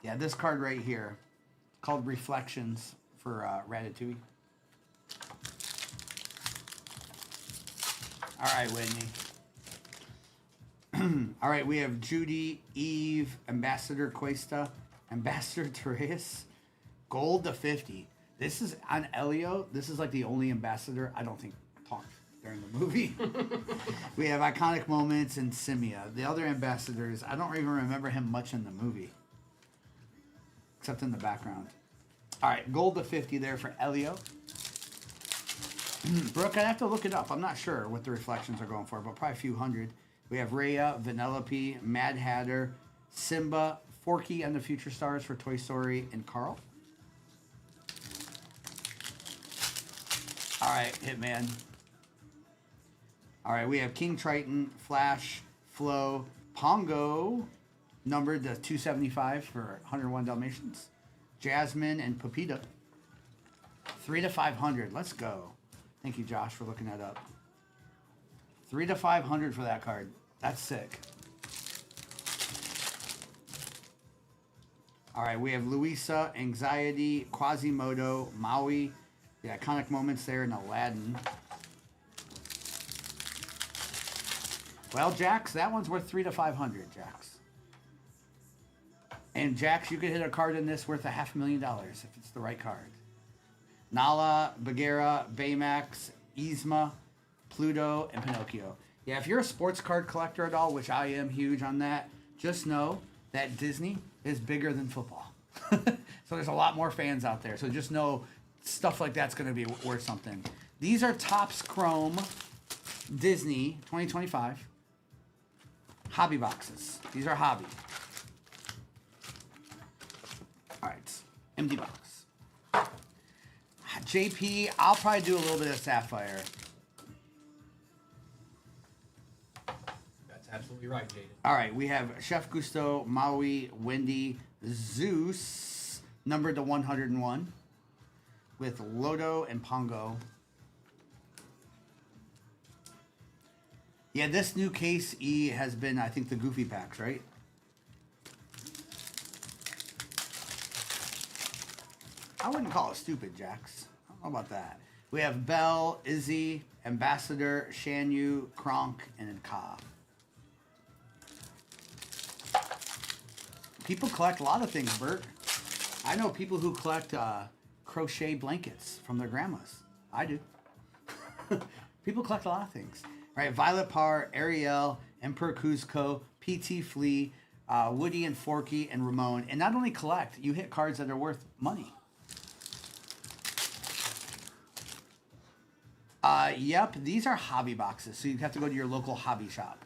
Yeah, this card right here, called Reflections for Ratatouille. All right, Whitney. All right, we have Judy, Eve, Ambassador Cuesta, Ambassador Therese, Gold to 50. This is on Elio. This is like the only ambassador I don't think talked during the movie. We have Iconic Moments and Simia. The other ambassadors, I don't even remember him much in the movie, except in the background. All right, gold to 50 there for Elio. Brooke, I'd have to look it up. I'm not sure what the reflections are going for, but probably a few hundred. We have Rhea, Vanellope, Mad Hatter, Simba, Forky and the Future Stars for Toy Story, and Carl. All right, Hitman. All right, we have King Triton, Flash, Flo, Pongo, numbered to 275 for 101 Dalmatians. Jasmine and Pepita. 3 to 500. Let's go. Thank you, Josh, for looking that up. 3 to 500 for that card. That's sick. All right, we have Luisa, Anxiety, Quasimodo, Maui, the Iconic Moments there, and Aladdin. Well, Jax, that one's worth 3 to 500, Jax. And Jax, you could hit a card in this worth $500,000 if it's the right card. Nala, Bagheera, Baymax, Yzma, Pluto, and Pinocchio. Yeah, if you're a sports card collector at all, which I am huge on that, just know that Disney is bigger than football. So there's a lot more fans out there. So just know stuff like that's going to be worth something. These are Topps Chrome Disney 2025 hobby boxes. These are hobby. All right, empty box. JP, I'll probably do a little bit of Sapphire. That's absolutely right, Jaden. All right, we have Chef Gusto, Maui, Wendy, Zeus, numbered to 101, with Lodo and Pongo. Yeah, this new case E has been, I think, the Goofy packs, right? I wouldn't call it stupid, Jax. I don't know about that. We have Belle, Izzy, Ambassador, Shan Yu, Kronk, and Ka. People collect a lot of things, Bert. I know people who collect crochet blankets from their grandmas. I do. People collect a lot of things. All right, Violet Par, Ariel, Emperor Kuzco, PT Flea, Woody and Forky, and Ramon. And not only collect, you hit cards that are worth money. Yep, these are hobby boxes, so you have to go to your local hobby shop.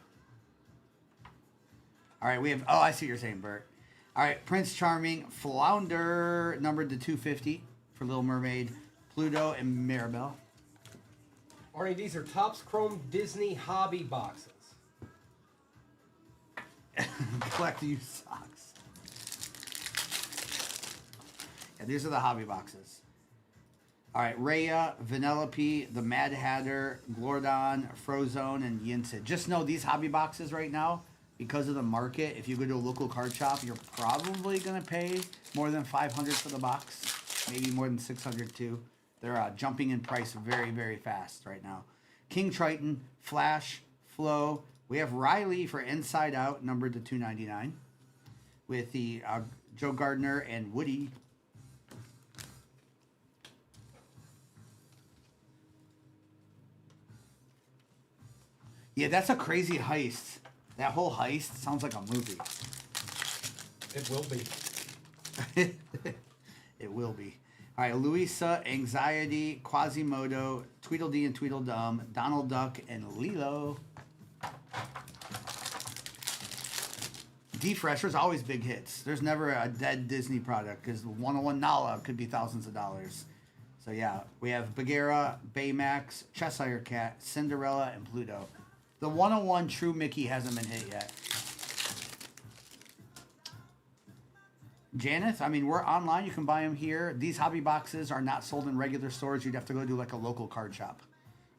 All right, we have, oh, I see what you're saying, Bert. All right, Prince Charming, Flounder, numbered to 250 for Little Mermaid, Pluto, and Mirabelle. Arnie, these are Topps Chrome Disney hobby boxes. Collect used socks. Yeah, these are the hobby boxes. All right, Rhea, Vanellope, the Mad Hatter, Glordon, Frozone, and Yinsid. Just know these hobby boxes right now, because of the market, if you go to a local card shop, you're probably going to pay more than $500 for the box. Maybe more than $600 too. They're jumping in price very, very fast right now. King Triton, Flash, Flo. We have Riley for Inside Out, numbered to 299. With the Joe Gardner and Woody. Yeah, that's a crazy heist. That whole heist sounds like a movie. It will be. It will be. All right, Louisa, Anxiety, Quasimodo, Tweedledee and Tweedledum, Donald Duck, and Lilo. D-Fresher's always big hits. There's never a dead Disney product because 101 Nala could be thousands of dollars. So yeah, we have Bagheera, Baymax, Cheshire Cat, Cinderella, and Pluto. The 101 True Mickey hasn't been hit yet. Janeth, I mean, we're online. You can buy them here. These hobby boxes are not sold in regular stores. You'd have to go to like a local card shop.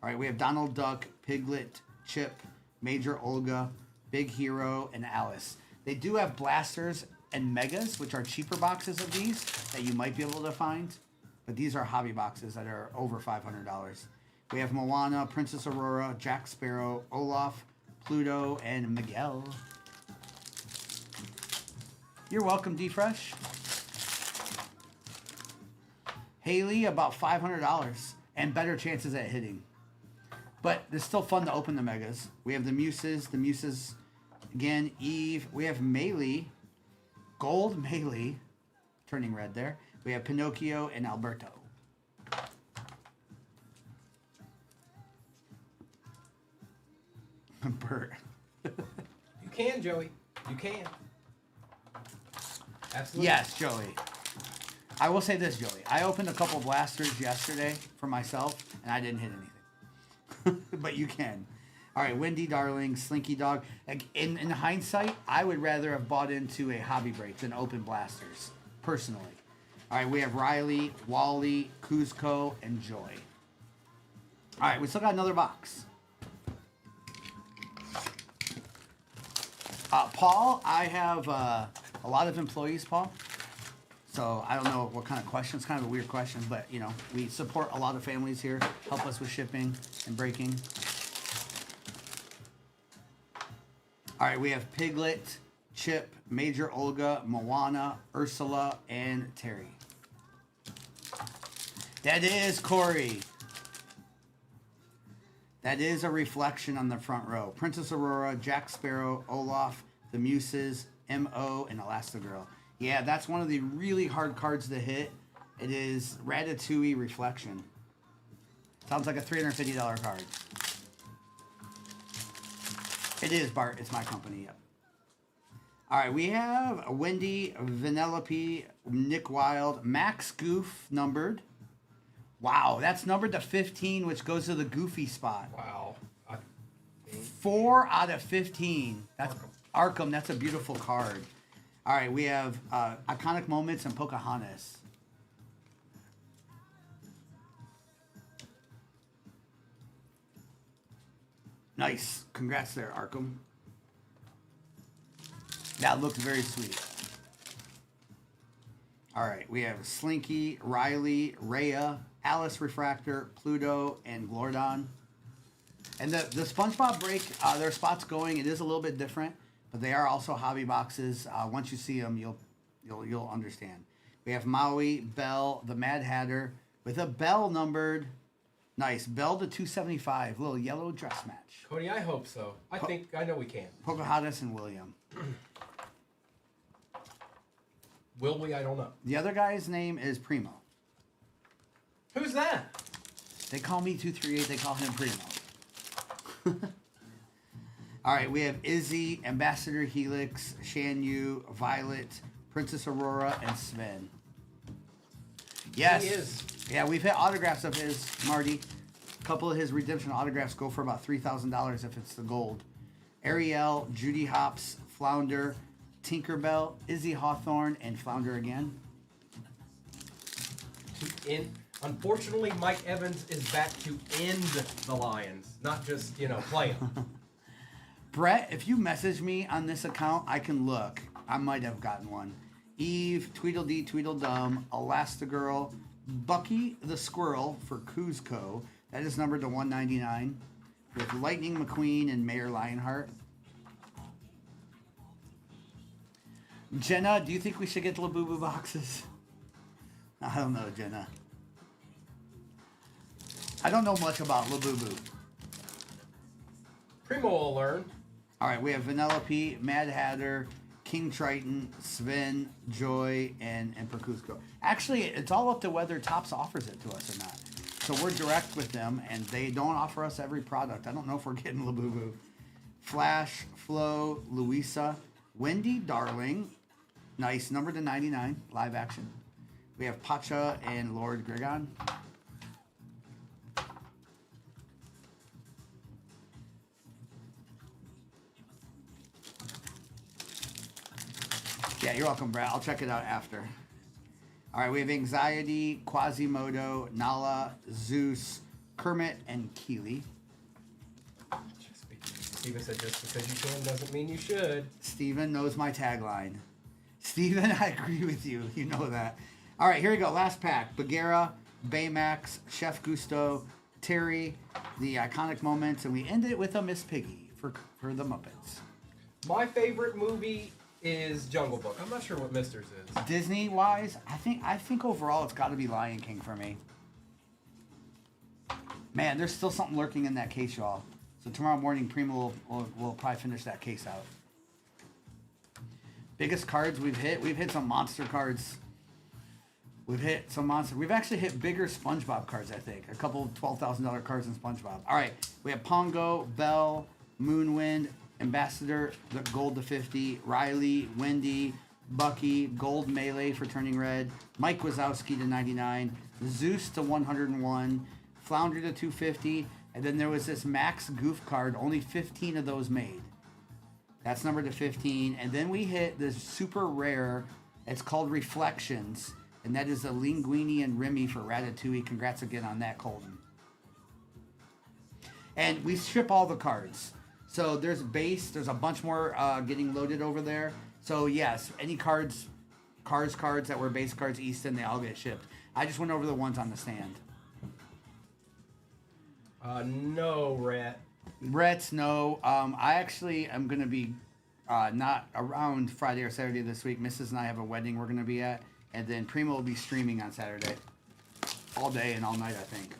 All right, we have Donald Duck, Piglet, Chip, Major Olga, Big Hero, and Alice. They do have blasters and megas, which are cheaper boxes of these that you might be able to find. But these are hobby boxes that are over $500. We have Moana, Princess Aurora, Jack Sparrow, Olaf, Pluto, and Miguel. You're welcome, D-Fresh. Haley, about $500 and better chances at hitting. But it's still fun to open the megas. We have the Muses again, Eve. We have Melee, Gold Melee, turning red there. We have Pinocchio and Alberto. Bert. You can, Joey. You can. Absolutely. Yes, Joey. I will say this, Joey. I opened a couple blasters yesterday for myself, and I didn't hit anything. But you can. All right, Wendy Darling, Slinky Dog. Like, in hindsight, I would rather have bought into a hobby break than open blasters, personally. All right, we have Riley, Wally, Kuzco, and Joy. All right, we still got another box. Paul, I have a lot of employees, Paul. So I don't know what kind of question. It's kind of a weird question, but, you know, we support a lot of families here, help us with shipping and breaking. All right, we have Piglet, Chip, Major Olga, Moana, Ursula, and Terry. That is Corey. That is a reflection on the front row. Princess Aurora, Jack Sparrow, Olaf, the Muses, M.O., and Elastigirl. Yeah, that's one of the really hard cards to hit. It is Ratatouille Reflection. Sounds like a $350 card. It is, Bart. It's my company. Yep. All right, we have Wendy, Vanellope, Nick Wilde, Max Goof numbered. Wow, that's numbered to 15, which goes to the Goofy spot. Wow. 4 out of 15. That's Arkham. That's a beautiful card. All right, we have Iconic Moments and Pocahontas. Nice. Congrats there, Arkham. That looks very sweet. All right, we have Slinky, Riley, Rhea, Alice Refractor, Pluto, and Glordon. And the SpongeBob break, their spot's going. It is a little bit different, but they are also hobby boxes. Once you see them, you'll understand. We have Maui, Belle, the Mad Hatter, with a Belle numbered. Nice. Belle to 275. Little yellow dress match. Cody, I hope so. I know we can. Pocahontas and William. Will we? I don't know. The other guy's name is Primo. Who's that? They call me 238. They call him Primo. All right, we have Izzy, Ambassador Helix, Shan Yu, Violet, Princess Aurora, and Sven. Yes. He is. Yeah, we've hit autographs of his, Marty. A couple of his redemption autographs go for about $3,000 if it's the gold. Ariel, Judy Hopps, Flounder, Tinkerbell, Izzy Hawthorne, and Flounder again. Unfortunately, Mike Evans is back to end the Lions, not just, play them. Brett, if you message me on this account, I can look. I might have gotten one. Eve, Tweedledee, Tweedledum, Elastigirl, Bucky the Squirrel for Kuzco. That is numbered to 199. With Lightning McQueen and Mayor Lionheart. Jenna, do you think we should get the Labubu boxes? I don't know, Jenna. I don't know much about Labubu. Primo will learn. All right, we have Vanellope, Mad Hatter, King Triton, Sven, Joy, and Emperor Kuzco. Actually, it's all up to whether Topps offers it to us or not. So we're direct with them, and they don't offer us every product. I don't know if we're getting Labubu. Flash, Flo, Louisa, Wendy, Darling. Nice, number to 99, live action. We have Pacha and Lord Grigon. Yeah, you're welcome, Brad. I'll check it out after. All right, we have Anxiety, Quasimodo, Nala, Zeus, Kermit, and Keeley. Steven said just because you can doesn't mean you should. Steven knows my tagline. Steven, I agree with you. You know that. All right, here we go. Last pack. Bagheera, Baymax, Chef Gusto, Terry, the iconic moments, and we ended it with a Miss Piggy for the Muppets. My favorite movie is Jungle Book. I'm not sure what Mister's is. Disney wise, I think overall it's got to be Lion King for me. Man, there's still something lurking in that case, y'all. So tomorrow morning, Primo will probably finish that case out. Biggest cards we've hit some monster cards. We've actually hit bigger SpongeBob cards, I think. A couple of $12,000 cards in SpongeBob. All right, we have Pongo, Belle, Moonwind, Ambassador, the gold to 50, Riley, Wendy, Bucky, gold Melee for turning red, Mike Wazowski to 99, Zeus to 101, Flounder to 250, and then there was this Max Goof card, only 15 of those made. That's numbered to 15, and then we hit this super rare, it's called Reflections, and that is a Linguini and Remy for Ratatouille. Congrats again on that, Colton. And we ship all the cards. So there's base, there's a bunch more getting loaded over there. So yes, any cards that were base cards Easton, they all get shipped. I just went over the ones on the stand. No, Rhett. Rhett's no. I actually am going to be not around Friday or Saturday this week. Mrs. and I have a wedding we're going to be at. And then Primo will be streaming on Saturday. All day and all night, I think.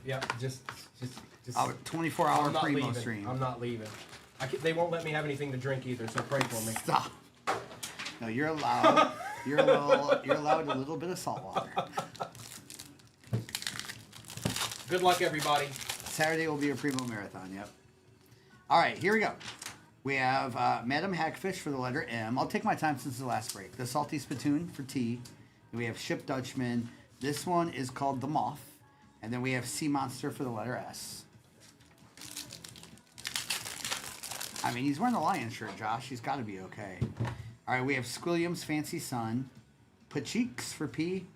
Yep, just 24-hour Primo leaving. stream. I'm not leaving. They won't let me have anything to drink either, so pray for me. Stop. No, you're allowed. You're allowed a little bit of salt water. Good luck, everybody. Saturday will be a Primo marathon. Yep. All right, here we go. We have Madam Hackfish for the letter M. I'll take my time since the last break. The Salty Spittoon for T. And we have Ship Dutchman. This one is called the Moth. And then we have Sea Monster for the letter S. I mean, he's wearing a lion shirt, Josh. He's got to be okay. All right, we have Squilliam's Fancy Sun. Pacheeks for P.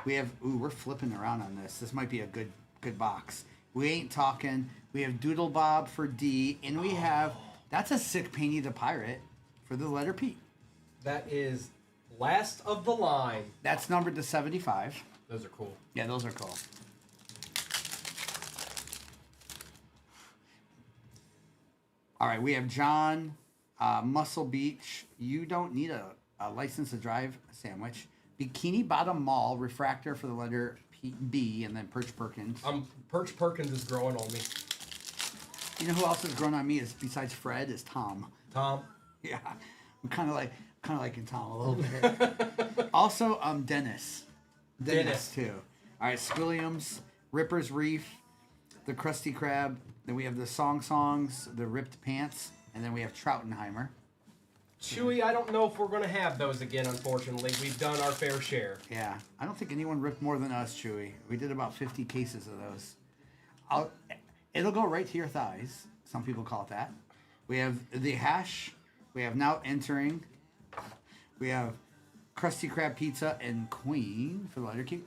We have, we're flipping around on this. This might be a good box. We Ain't Talking. We have Doodle Bob for D. And we have, that's a sick Painty the Pirate for the letter P. That is last of the line. That's numbered to 75. Those are cool. Yeah, those are cool. All right, we have John, Muscle Beach. You don't need a license to drive sandwich. Bikini Bottom Mall, Refractor for the letter B, and then Perch Perkins. Perch Perkins is growing on me. You know who else is growing on me is besides Fred is Tom. Tom. Yeah, I'm kind of liking Tom a little bit. Also, Dennis too. All right, Squilliams, Ripper's Reef, the Krusty Krab. Then we have the Songs, the Ripped Pants, and then we have Troutenheimer. Chewy, I don't know if we're going to have those again, unfortunately. We've done our fair share. Yeah, I don't think anyone ripped more than us, Chewy. We did about 50 cases of those. It'll go right to your thighs. Some people call it that. We have the Hash. We have Now Entering. We have Krusty Krab Pizza and Queen for the letter Q.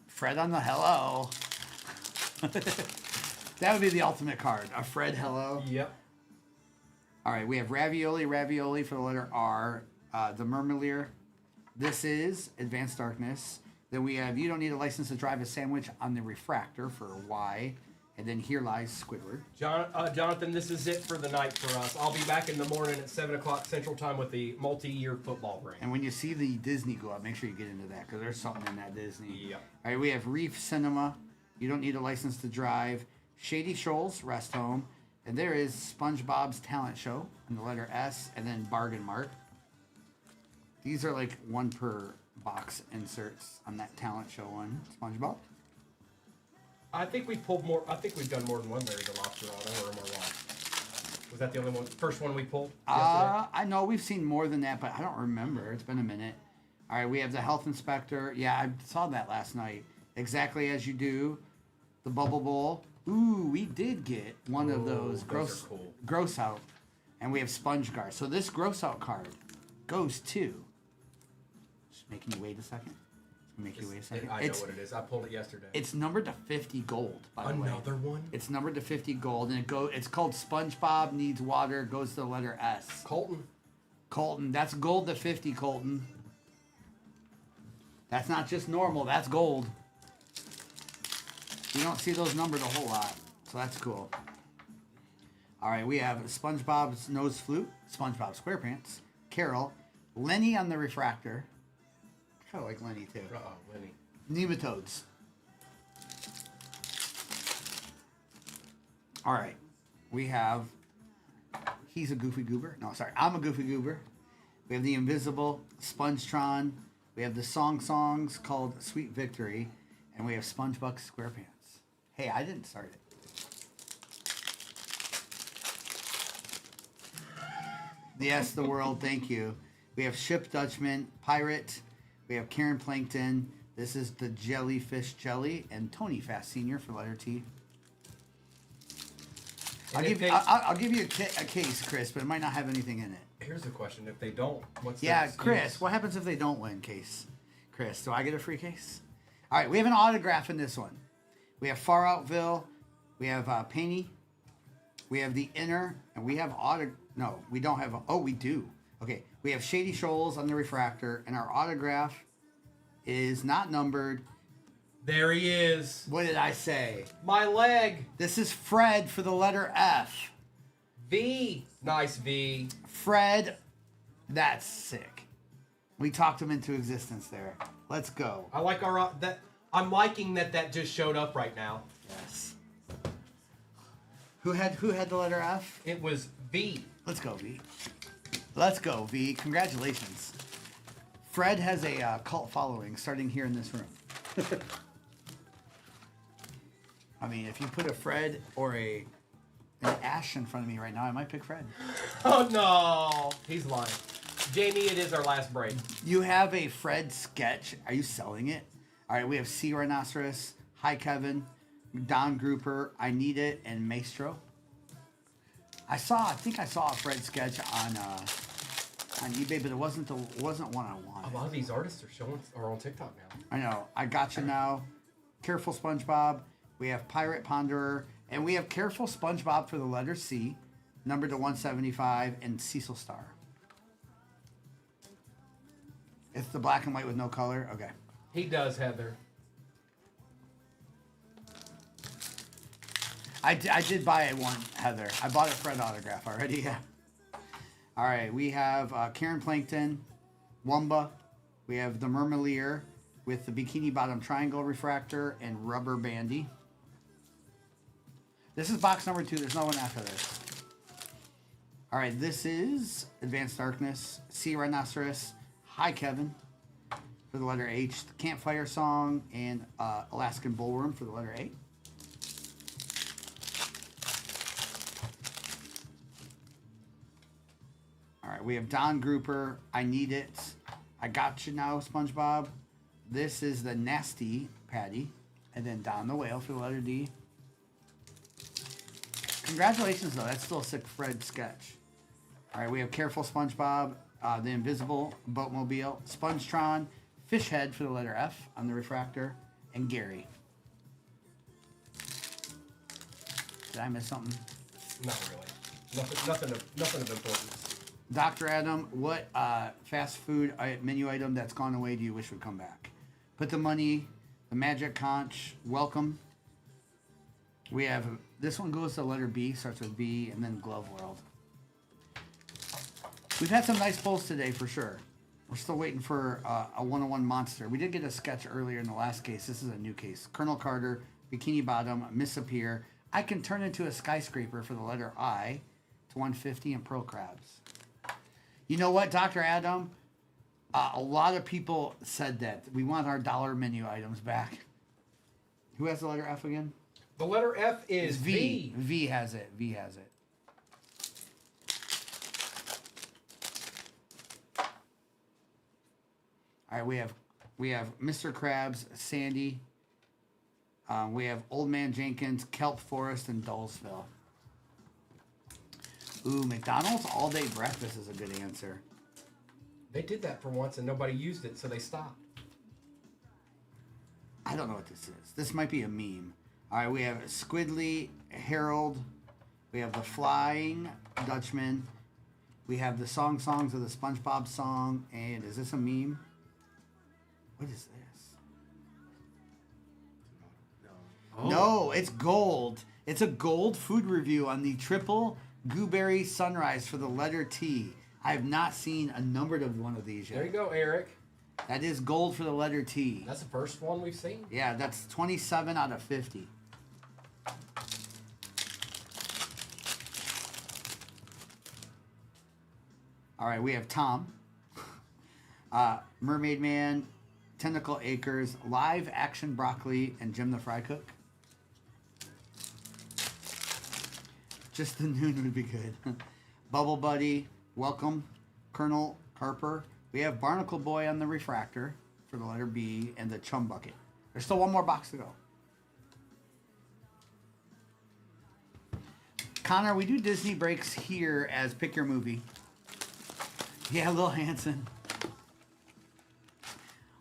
Fred on the hello. That would be the ultimate card. A Fred hello. Yep. All right, we have Ravioli for the letter R. The Murmelier. This is Advanced Darkness. Then we have You Don't Need a License to Drive a Sandwich on the Refractor for Y. And then Here Lies Squidward. Jonathan, this is it for the night for us. I'll be back in the morning at 7 o'clock Central Time with the multi-year football break. And when you see the Disney go up, make sure you get into that because there's something in that Disney. Yep. All right, we have Reef Cinema. You Don't Need a License to Drive. Shady Shoals, Rest Home. And there is SpongeBob's Talent Show and the letter S, and then Bargain Mart. These are like 1 per box inserts on that Talent Show one. SpongeBob. I think we pulled more. I think we've done more than one Larry the Lobster auto, or am I wrong? Was that the only one? First one we pulled? I know we've seen more than that, but I don't remember. It's been a minute. All right, we have the Health Inspector. Yeah, I saw that last night. Exactly as you do. The Bubble Bowl. Ooh, we did get one of those gross out. And we have Sponge Guard. So this gross out card goes to. Just making you wait a second. Make you wait a second. I know what it is. I pulled it yesterday. It's numbered to 50 gold, by the way. Another one? It's numbered to 50 gold, and it's called SpongeBob Needs Water, goes to the letter S. Colton. That's gold to 50, Colton. That's not just normal, that's gold. You don't see those numbered a whole lot, so that's cool. All right, we have SpongeBob's Nose Flute, SpongeBob SquarePants, Carol, Lenny on the Refractor. I kind of like Lenny, too. Lenny. Nematodes. All right, we have... He's a Goofy Goober. No, sorry, I'm a Goofy Goober. We have the Invisible Spongetron. We have the songs called Sweet Victory. And we have SpongeBob SquarePants. Hey, I didn't start it. Yes, the world, thank you. We have Ship Dutchman, Pirate. We have Karen Plankton. This is the Jellyfish Jelly. And Tony Fast Sr. for letter T. I'll give you a case, Chris, but it might not have anything in it. Here's the question. If they don't, what's the Yeah, Chris, what happens if they don't win, case? Chris, do I get a free case? All right, we have an autograph in this one. We have Far Outville. We have Paney. We have the Inner. And we have No, we don't have... Oh, we do. Okay, we have Shady Shoals on the Refractor. And our autograph is not numbered. There he is. What did I say? My leg. This is Fred for the letter F. V. Nice V. Fred, that's sick. We talked him into existence there. Let's go. I like that. I'm liking that just showed up right now. Yes. Who had the letter F? It was V. Let's go, V. Let's go, V. Congratulations. Fred has a cult following starting here in this room. I mean, if you put a Fred or an Ash in front of me right now, I might pick Fred. Oh, no. He's lying. Jamie, it is our last break. You have a Fred sketch. Are you selling it? All right, we have Sea Rhinoceros, Hi Kevin, Don Grouper, I Need It, and Maestro. I think I saw a Fred sketch on eBay, but it wasn't one I wanted. A lot of these artists are on TikTok now. I know. I Got You Now, Careful SpongeBob. We have Pirate Ponderer, and we have Careful SpongeBob for the letter C, numbered to 175, and Cecil Star. It's the black and white with no color? Okay. He does, Heather. I did buy one, Heather. I bought a Fred autograph already, yeah. All right, we have Karen Plankton, Wumba. We have the Mermalier with the Bikini Bottom Triangle Refractor and Rubber Bandy. This is box number 2. There's no one after this. All right, this is Advanced Darkness, Sea Rhinoceros, Hi Kevin for the letter H, the Campfire Song, and Alaskan Bullworm for the letter A. All right, we have Don Grouper, I Need It, I Got You Now, SpongeBob. This is the Nasty Patty, and then Don the Whale for the letter D. Congratulations, though. That's still a sick Fred sketch. All right, we have Careful SpongeBob, the Invisible Boatmobile, Spongetron, Fishhead for the letter F on the Refractor, and Gary. Did I miss something? Not really. Nothing of importance. Dr. Adam, what fast food menu item that's gone away do you wish would come back? Put the Money, the Magic Conch, Welcome. We have, this one goes to letter B, starts with B, and then Glove World. We've had some nice pulls today for sure. We're still waiting for a 101 monster. We did get a sketch earlier in the last case. This is a new case. Colonel Carter, Bikini Bottom, Miss Appear. I can turn into a skyscraper for the letter I to 150 and Pearl Crabs. You know what, Dr. Adam? A lot of people said that. We want our dollar menu items back. Who has the letter F again? The letter F is V. V has it. V has it. All right, we have Mr. Krabs, Sandy. We have Old Man Jenkins, Kelp Forest, and Dullsville. Ooh, McDonald's all-day breakfast is a good answer. They did that for once and nobody used it, so they stopped. I don't know what this is. This might be a meme. All right, we have Squidly, Harold. We have the Flying Dutchman. We have the songs of the SpongeBob song. And is this a meme? What is this? No. No, it's gold. It's a gold food review on the triple gooseberry sunrise for the letter T. I have not seen a numbered of one of these yet. There you go, Eric. That is gold for the letter T. That's the first one we've seen. Yeah, that's 27 out of 50. All right, we have Tom, Mermaid Man, Tentacle Acres, Live Action Broccoli, and Jim the Fry Cook. Just the noon would be good. Bubble Buddy, Welcome, Colonel Carper. We have Barnacle Boy on the refractor for the letter B, and the Chum Bucket. There's still one more box to go. Connor, we do Disney breaks here as Pick Your Movie. Yeah, Lil Hansen.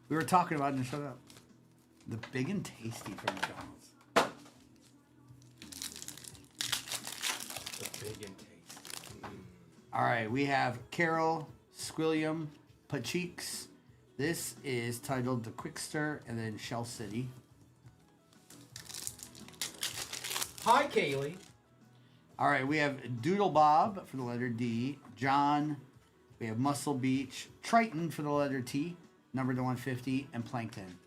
We were talking about it and shut up. The Big and Tasty from McDonald's. The Big and Tasty. All right, we have Carol, Squilliam, Pacheeks. This is titled The Quickster, and then Shell City. Hi, Kaylee. All right, we have Doodle Bob for the letter D. John. We have Muscle Beach. Triton for the letter T, numbered to 150, and Plankton.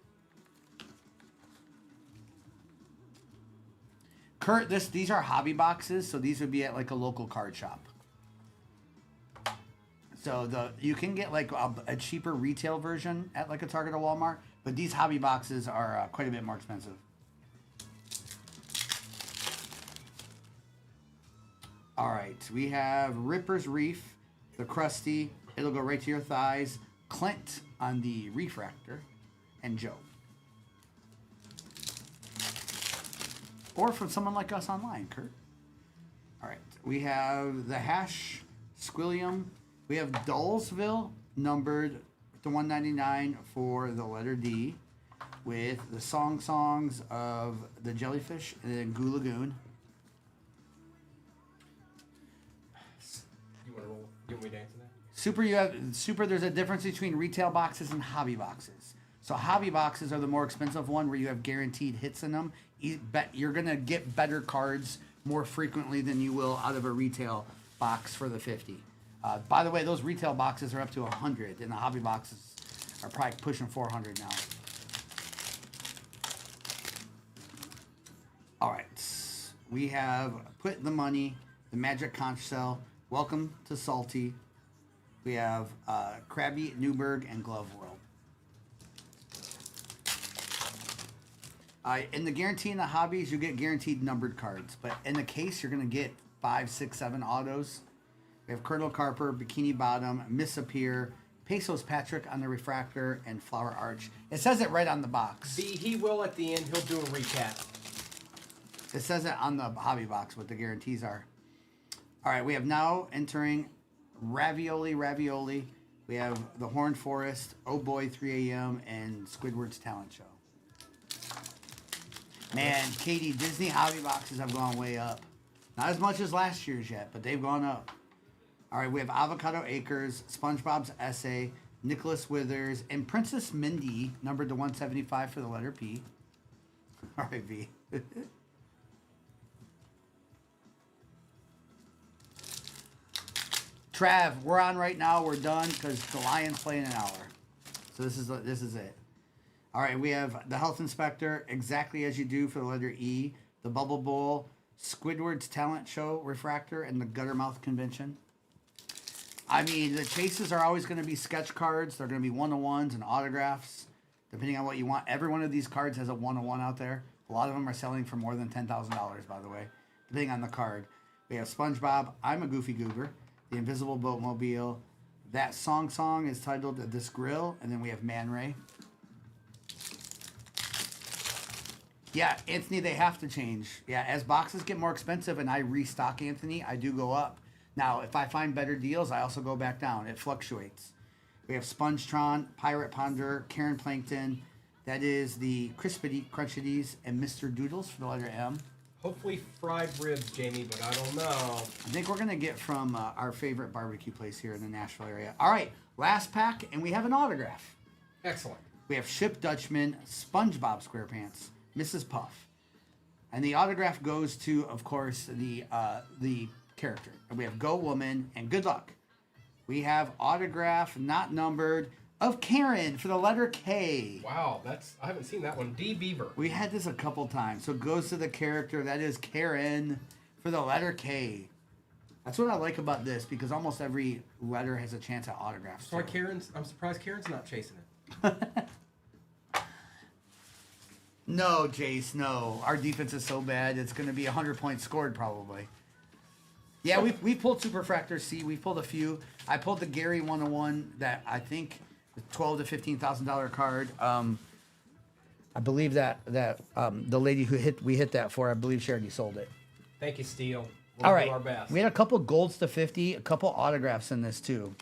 Kurt, these are hobby boxes, so these would be at like a local card shop. So you can get like a cheaper retail version at like a Target or Walmart, but these hobby boxes are quite a bit more expensive. All right, we have Ripper's Reef, the Krusty. It'll go right to your thighs. Clint on the refractor, and Joe. Or from someone like us online, Kurt. All right, we have the Hash, Squilliam. We have Dullsville, numbered to 199 for the letter D, with the songs of the Jellyfish and then Goo Lagoon. You want to roll? You want me to answer that? Super. There's a difference between retail boxes and hobby boxes. So hobby boxes are the more expensive one, where you have guaranteed hits in them. You're gonna get better cards more frequently than you will out of a retail box for the 50. By the way, those retail boxes are up to 100, and the hobby boxes are probably pushing 400 now. All right, we have Put the Money, the Magic Conch Shell, Welcome to Salty. We have Krabby, Newberg, and Glove World. In the guarantee in the hobbies, you get guaranteed numbered cards, but in the case, you're gonna get 5, 6, 7 autos. We have Colonel Carper, Bikini Bottom, Miss Appear, Pesos Patrick on the refractor, and Flower Arch. It says it right on the box. He will at the end. He'll do a recap. It says it on the hobby box what the guarantees are. All right, we have now entering Ravioli. We have the Horned Forest, Oh Boy, 3 a.m., and Squidward's Talent Show. Man, Katie, Disney hobby boxes have gone way up. Not as much as last year's yet, but they've gone up. All right, we have Avocado Acres, SpongeBob's Essay, Nicholas Withers, and Princess Mindy, numbered to 175 for the letter P. All right, V. Trav, we're on right now. We're done because the Lions play in an hour. So this is it. All right, we have the Health Inspector, Exactly As You Do for the letter E, the Bubble Bowl, Squidward's Talent Show refractor and the Guttermouth Convention. I mean, the chases are always going to be sketch cards. They're going to be one-on-ones and autographs, depending on what you want. Every one of these cards has a one-on-one out there. A lot of them are selling for more than $10,000, by the way, depending on the card. We have SpongeBob, I'm a Goofy Goober, the Invisible Boatmobile. That song is titled This Grill, and then we have Man Ray. Yeah, Anthony, they have to change. Yeah, as boxes get more expensive and I restock, Anthony, I do go up. Now, if I find better deals, I also go back down. It fluctuates. We have Spongetron, Pirate Ponder, Karen Plankton. That is the Crispity Crunchities and Mr. Doodles for the letter M. Hopefully fried ribs, Jamie, but I don't know. I think we're going to get from our favorite barbecue place here in the Nashville area. All right, last pack, and we have an autograph. Excellent. We have Ship Dutchman, SpongeBob SquarePants, Mrs. Puff. And the autograph goes to, of course, the character. And we have Go Woman and Good Luck. We have autograph, not numbered, of Karen for the letter K. Wow, I haven't seen that one. D. Beaver. We had this a couple times. So it goes to the character. That is Karen for the letter K. That's what I like about this, because almost every letter has a chance at autographs. Sorry, I'm surprised Karen's not chasing it. No, Jace, no. Our defense is so bad, it's going to be 100 points scored probably. Yeah, we pulled Superfractor C. We pulled a few. I pulled the Gary 101 that I think the $12,000 to $15,000 card. I believe that the lady we hit that for, I believe she already sold it. Thank you, Steele. We'll All right, do our best. we had a couple golds to 50, a couple autographs in this too.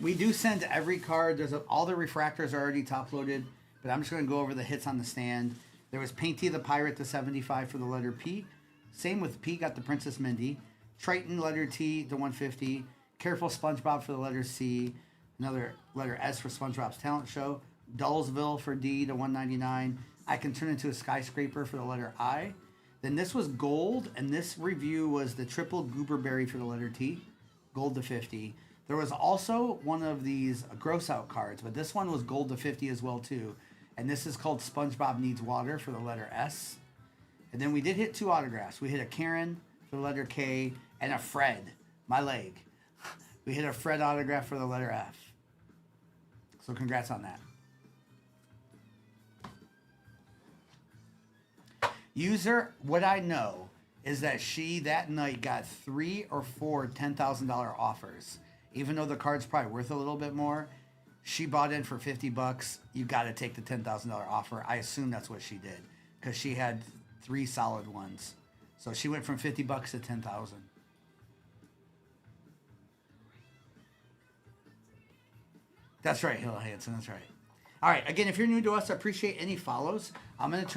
We do send every card. All the refractors are already top loaded, but I'm just going to go over the hits on the stand. There was Painty the Pirate to 75 for the letter P. Same with P, got the Princess Mindy. Triton, letter T to 150. Careful SpongeBob for the letter C. Another letter S for SpongeBob's Talent Show. Dullsville for D to 199. I Can Turn Into a Skyscraper for the letter I. Then this was gold, and this review was the triple Gooberberry for the letter T. Gold to 50. There was also one of these gross out cards, but this one was gold to 50 as well too. And this is called SpongeBob Needs Water for the letter S. And then we did hit two autographs. We hit a Karen for the letter K and a Fred, my leg. We hit a Fred autograph for the letter F. So congrats on that. User, what I know is that she that night got 3 or 4 $10,000 offers. Even though the card's probably worth a little bit more, she bought in for $50. You got to take the $10,000 offer. I assume that's what she did, because she had 3 solid ones. So she went from $50 to $10,000. That's right, Hill Hansen. That's right. All right. Again, if you're new to us, I appreciate any follows. I'm going to turn